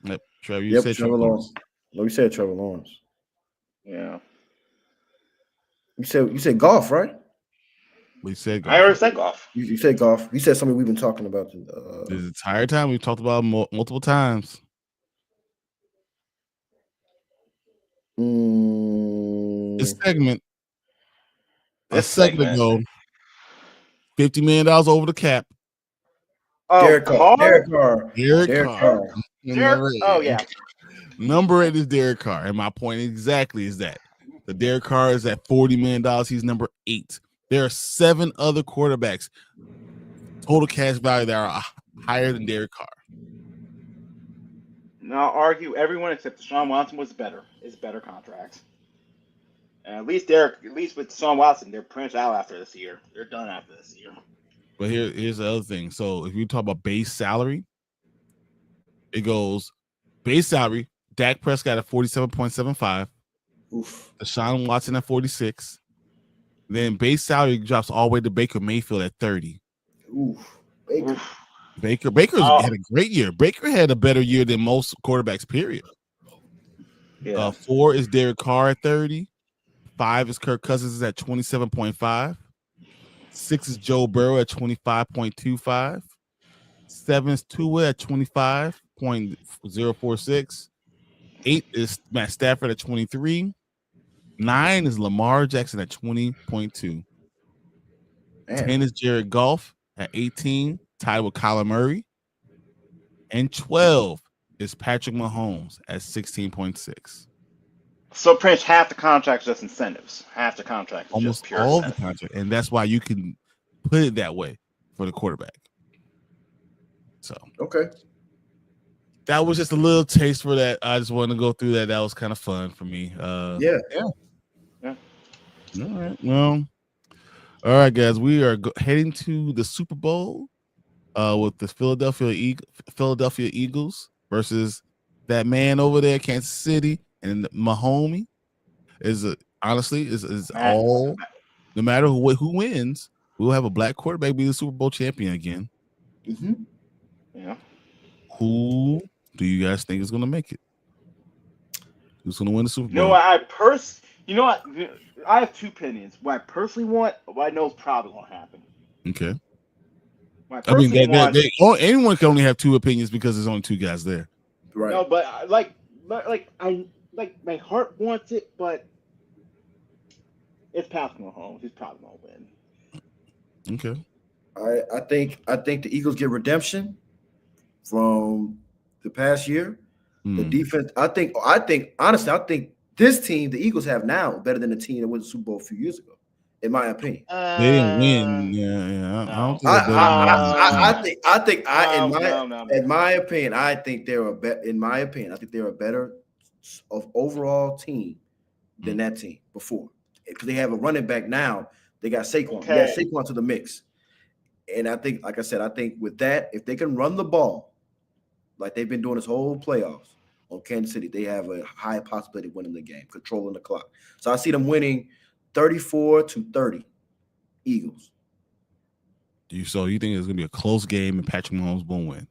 Yep, Trevor. You said Trevor Lawrence. No, you said Trevor Lawrence. Yeah. You said golf, right? We said golf. I already said golf. You said golf. You said something we've been talking about this entire time. We've talked about multiple times. This segment. A segment ago. $50 million over the cap. Oh, Derek Carr. Oh, yeah. Number 8 is Derek Carr. And my point exactly is that. The Derek Carr is at $40 million. He's number 8. There are 7 other quarterbacks, total cash value, that are higher than Derek Carr. Now, I'll argue everyone except Deshaun Watson was better. It's a better contract. And at least with Deshaun Watson, they're pretty much out after this year. They're done after this year. But here's the other thing. So if you talk about base salary, it goes base salary, Dak Prescott at 47.75. Oof. Deshaun Watson at 46. Then base salary drops all the way to Baker Mayfield at 30. Oof. Baker had a great year. Baker had a better year than most quarterbacks, period. Yeah. 4 is Derek Carr at 30. 5 is Kirk Cousins at 27.5. 6 is Joe Burrow at 25.25. 7 is Tua at 25.046. 8 is Matt Stafford at 23. 9 is Lamar Jackson at 20.2. 10 is Jared Goff at 18, tied with Kyler Murray. And 12 is Patrick Mahomes at 16.6. So pretty much half the contract is just incentives. Half the contract is almost just pure all incentives. the contract, and that's why you can put it that way for the quarterback. So okay, that was just a little taste for that. I just wanted to go through that. That was kind of fun for me. Yeah. All right. Well, all right, guys. We are heading to the Super Bowl with the Philadelphia Eagles versus that man over there, Kansas City, and Mahomes. Honestly all. No matter who wins, we'll have a black quarterback be the Super Bowl champion again. Mm-hmm. Yeah. Who do you guys think is going to make it? Who's going to win the Super Bowl? I have 2 opinions. What I personally want, what I know is probably going to happen. Okay. I mean, anyone can only have 2 opinions because there's only 2 guys there. Right. No, but my heart wants it, but it's Patrick Mahomes. He's probably going to win. Okay. I think the Eagles get redemption from the past year. The defense, I think honestly, this team the Eagles have now better than the team that won the Super Bowl a few years ago, in my opinion. They didn't win. Yeah. No. In my opinion, I think they're a better of overall team than that team before, because they have a running back now. They got Saquon. Okay. They got Saquon to the mix, and I think, like I said, with that, if they can run the ball like they've been doing this whole playoffs on Kansas City, they have a high possibility of winning the game, controlling the clock. So I see them winning 34-30, Eagles. So you think it's going to be a close game and Patrick Mahomes won't win?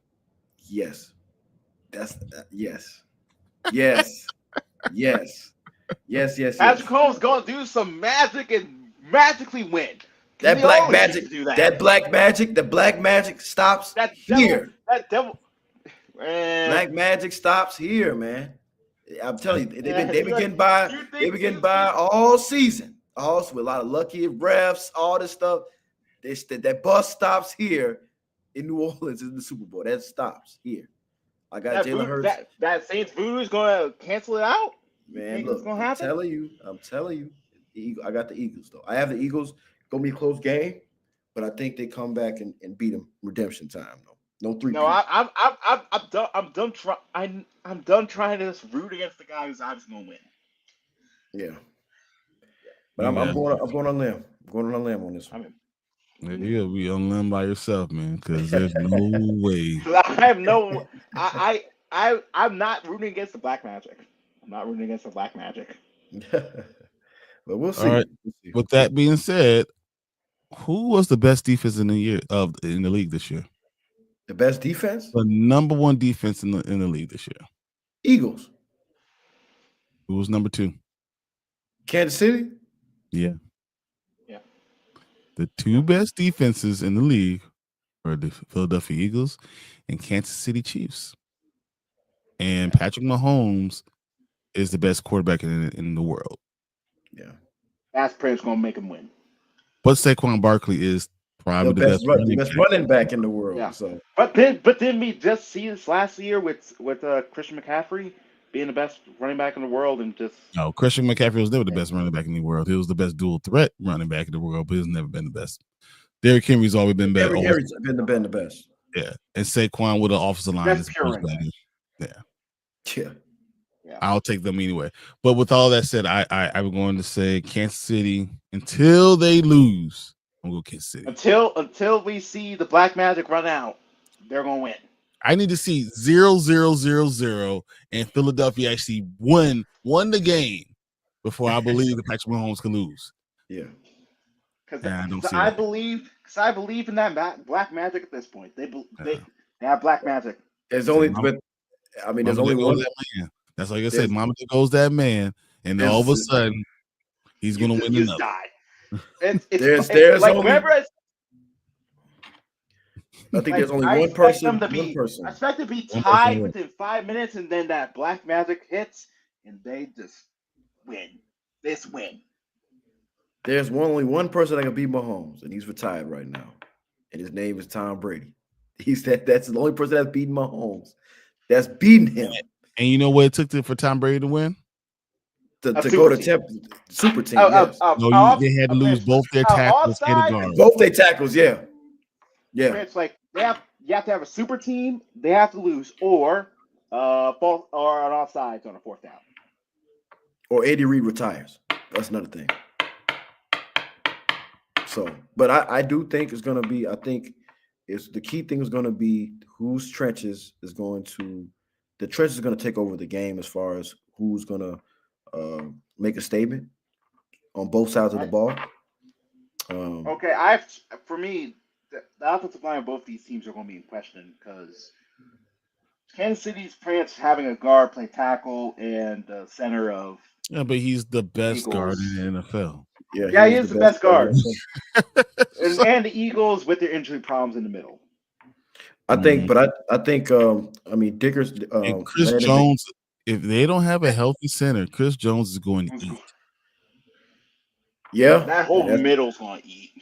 Yes. Yes. Patrick Mahomes going to do some magic and magically win. The black magic stops here. Black magic stops here, man. I'm telling you, they've been getting by all season. Also, with a lot of lucky refs, all this stuff. That bus stops here in New Orleans in the Super Bowl. That stops here. I got Jalen Hurts. That Saints voodoo is going to cancel it out. Man, look, I'm telling you. I got the Eagles though. I have the Eagles. Gonna be a close game, but I think they come back and beat them redemption time though. No three. No, I'm done. I'm done trying to just root against the guy who's obviously gonna win. Yeah, but I'm going on a limb. I'm going on a limb on this one. You'll be on limb by yourself, man, because there's no way. I'm not rooting against the Black Magic. I'm not rooting against the Black Magic. But we'll see. All right. With that being said, who was the best defense in the league this year? The best defense? The number one defense in the league this year. Eagles. Who was number 2? Kansas City? Yeah. Yeah. The 2 best defenses in the league are the Philadelphia Eagles and Kansas City Chiefs. And Patrick Mahomes is the best quarterback in the world. Yeah. That's pretty much going to make him win. But Saquon Barkley is probably the best running back in the world. Yeah. So. But didn't we just see this last year with Christian McCaffrey being the best running back in the world and just no, Christian McCaffrey was never the best running back in the world. He was the best dual threat running back in the world, but he's never been the best. Derrick Henry's always been better. Derrick Henry's been the best. Yeah, and Saquon with an offensive line is better. Yeah. I'll take them anyway. But with all that said, I'm going to say Kansas City until they lose. I'm going to go Kansas City. Until we see the Black Magic run out, they're going to win. I need to see 0-0-0-0 and Philadelphia actually won the game before I believe that Patrick Mahomes can lose. Yeah. Because I believe in that Black Magic at this point. They have Black Magic. There's only one. That's like I said. Mama, there goes that man, and then all of a sudden, he's going to win another. There's like only. I think there's only one person. I expect them to be tied within 5 minutes, and then that Black Magic hits, and they just win. This win. There's only one person that can beat Mahomes, and he's retired right now, and his name is Tom Brady. That's the only person that's beating Mahomes. That's beating him. And you know what it took for Tom Brady to win? To go to super team. They had to lose both their tackles and the guards. Both their tackles, yeah. It's like you have to have a super team. They have to lose, or both or an offsides on a 4th down. Or Andy Reid retires. That's another thing. So, but I do think it's going to be. I think the key thing is going to be whose trenches is going to. The trenches is going to take over the game as far as who's going to make a statement on both sides of the ball. For me, the offensive line of both these teams are going to be in question because Kansas City's France having a guard play tackle and the center of. Yeah, but he's the best Eagles. guard in the NFL. Yeah, he is the best guard. and the Eagles with their injury problems in the middle. I think, but I think, Dickers and Chris Jones. If they don't have a healthy center, Chris Jones is going to eat. Yeah, that whole middle's going to eat.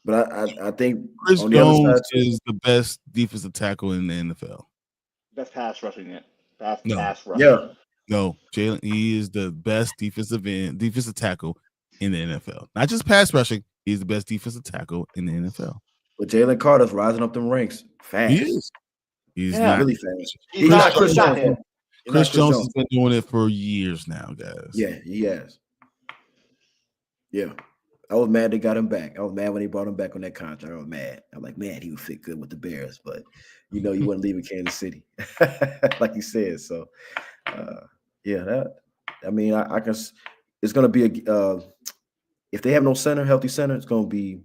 But I think Chris Jones is the best defensive tackle in the NFL. Best pass rushing it. Pass rushing. Yeah. No, Jalen. He is the best defensive tackle in the NFL. Not just pass rushing. He's the best defensive tackle in the NFL. But Jalen Carter's rising up them ranks fast. He is. He's not really fast. He's not Chris Jones. Chris Jones has been doing it for years now, guys. Yeah, he has. Yeah. I was mad they got him back. I was mad when they brought him back on that contract. I was mad. I'm like, man, he would fit good with the Bears, but you wouldn't leave in Kansas City, like you said. So, I can. It's going to be if they have no healthy center, it's going to be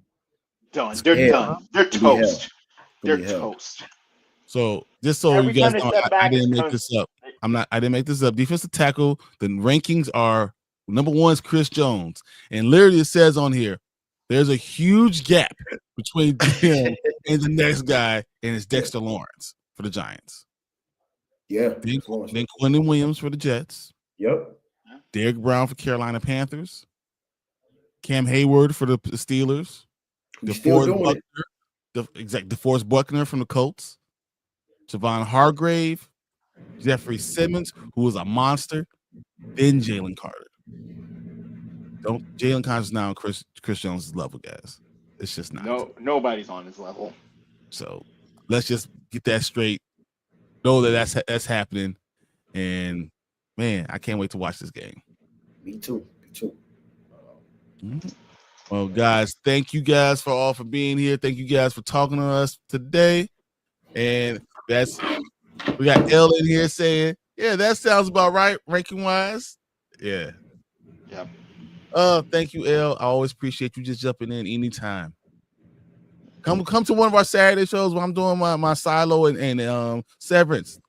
done. They're done. They're toast. They're toast. So just so you guys know, I didn't make this up. I didn't make this up. Defensive tackle. The rankings are number 1 is Chris Jones, and literally it says on here, there's a huge gap between him and the next guy, and it's Dexter Lawrence for the Giants. Yeah. Then Quentin Williams for the Jets. Yep. Derrick Brown for Carolina Panthers. Cam Hayward for the Steelers. DeForest Buckner from the Colts. Javon Hargrave. Jeffrey Simmons, who was a monster. Then Jalen Carter. Jalen Carter's now on Chris Jones' level, guys. It's just not. No, nobody's on his level. So let's just get that straight. Know that that's happening. And man, I can't wait to watch this game. Me too. Mm-hmm. Well, guys, thank you guys for being here. Thank you guys for talking to us today. And we got L in here saying, yeah, that sounds about right, ranking wise. Yeah. Yep. Thank you, L. I always appreciate you just jumping in anytime. Come to one of our Saturday shows when I'm doing my silo and Severance.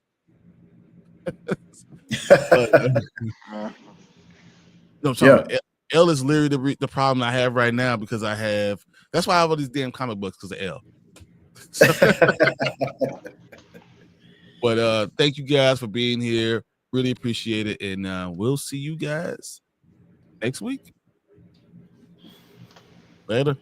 No, L is literally the problem I have right now because that's why I have all these damn comic books because of L. But thank you guys for being here. Really appreciate it. And we'll see you guys next week. Later.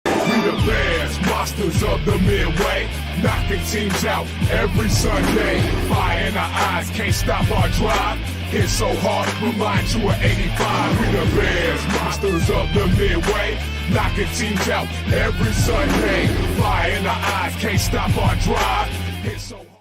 We the Bears, monsters of the Midway, knocking teams out every Sunday. Fire in our eyes, can't stop our drive. Hit so hard, remind you of 85. We the Bears, monsters of the Midway, knocking teams out every Sunday. Fire in our eyes, can't stop our drive. Hit so hard.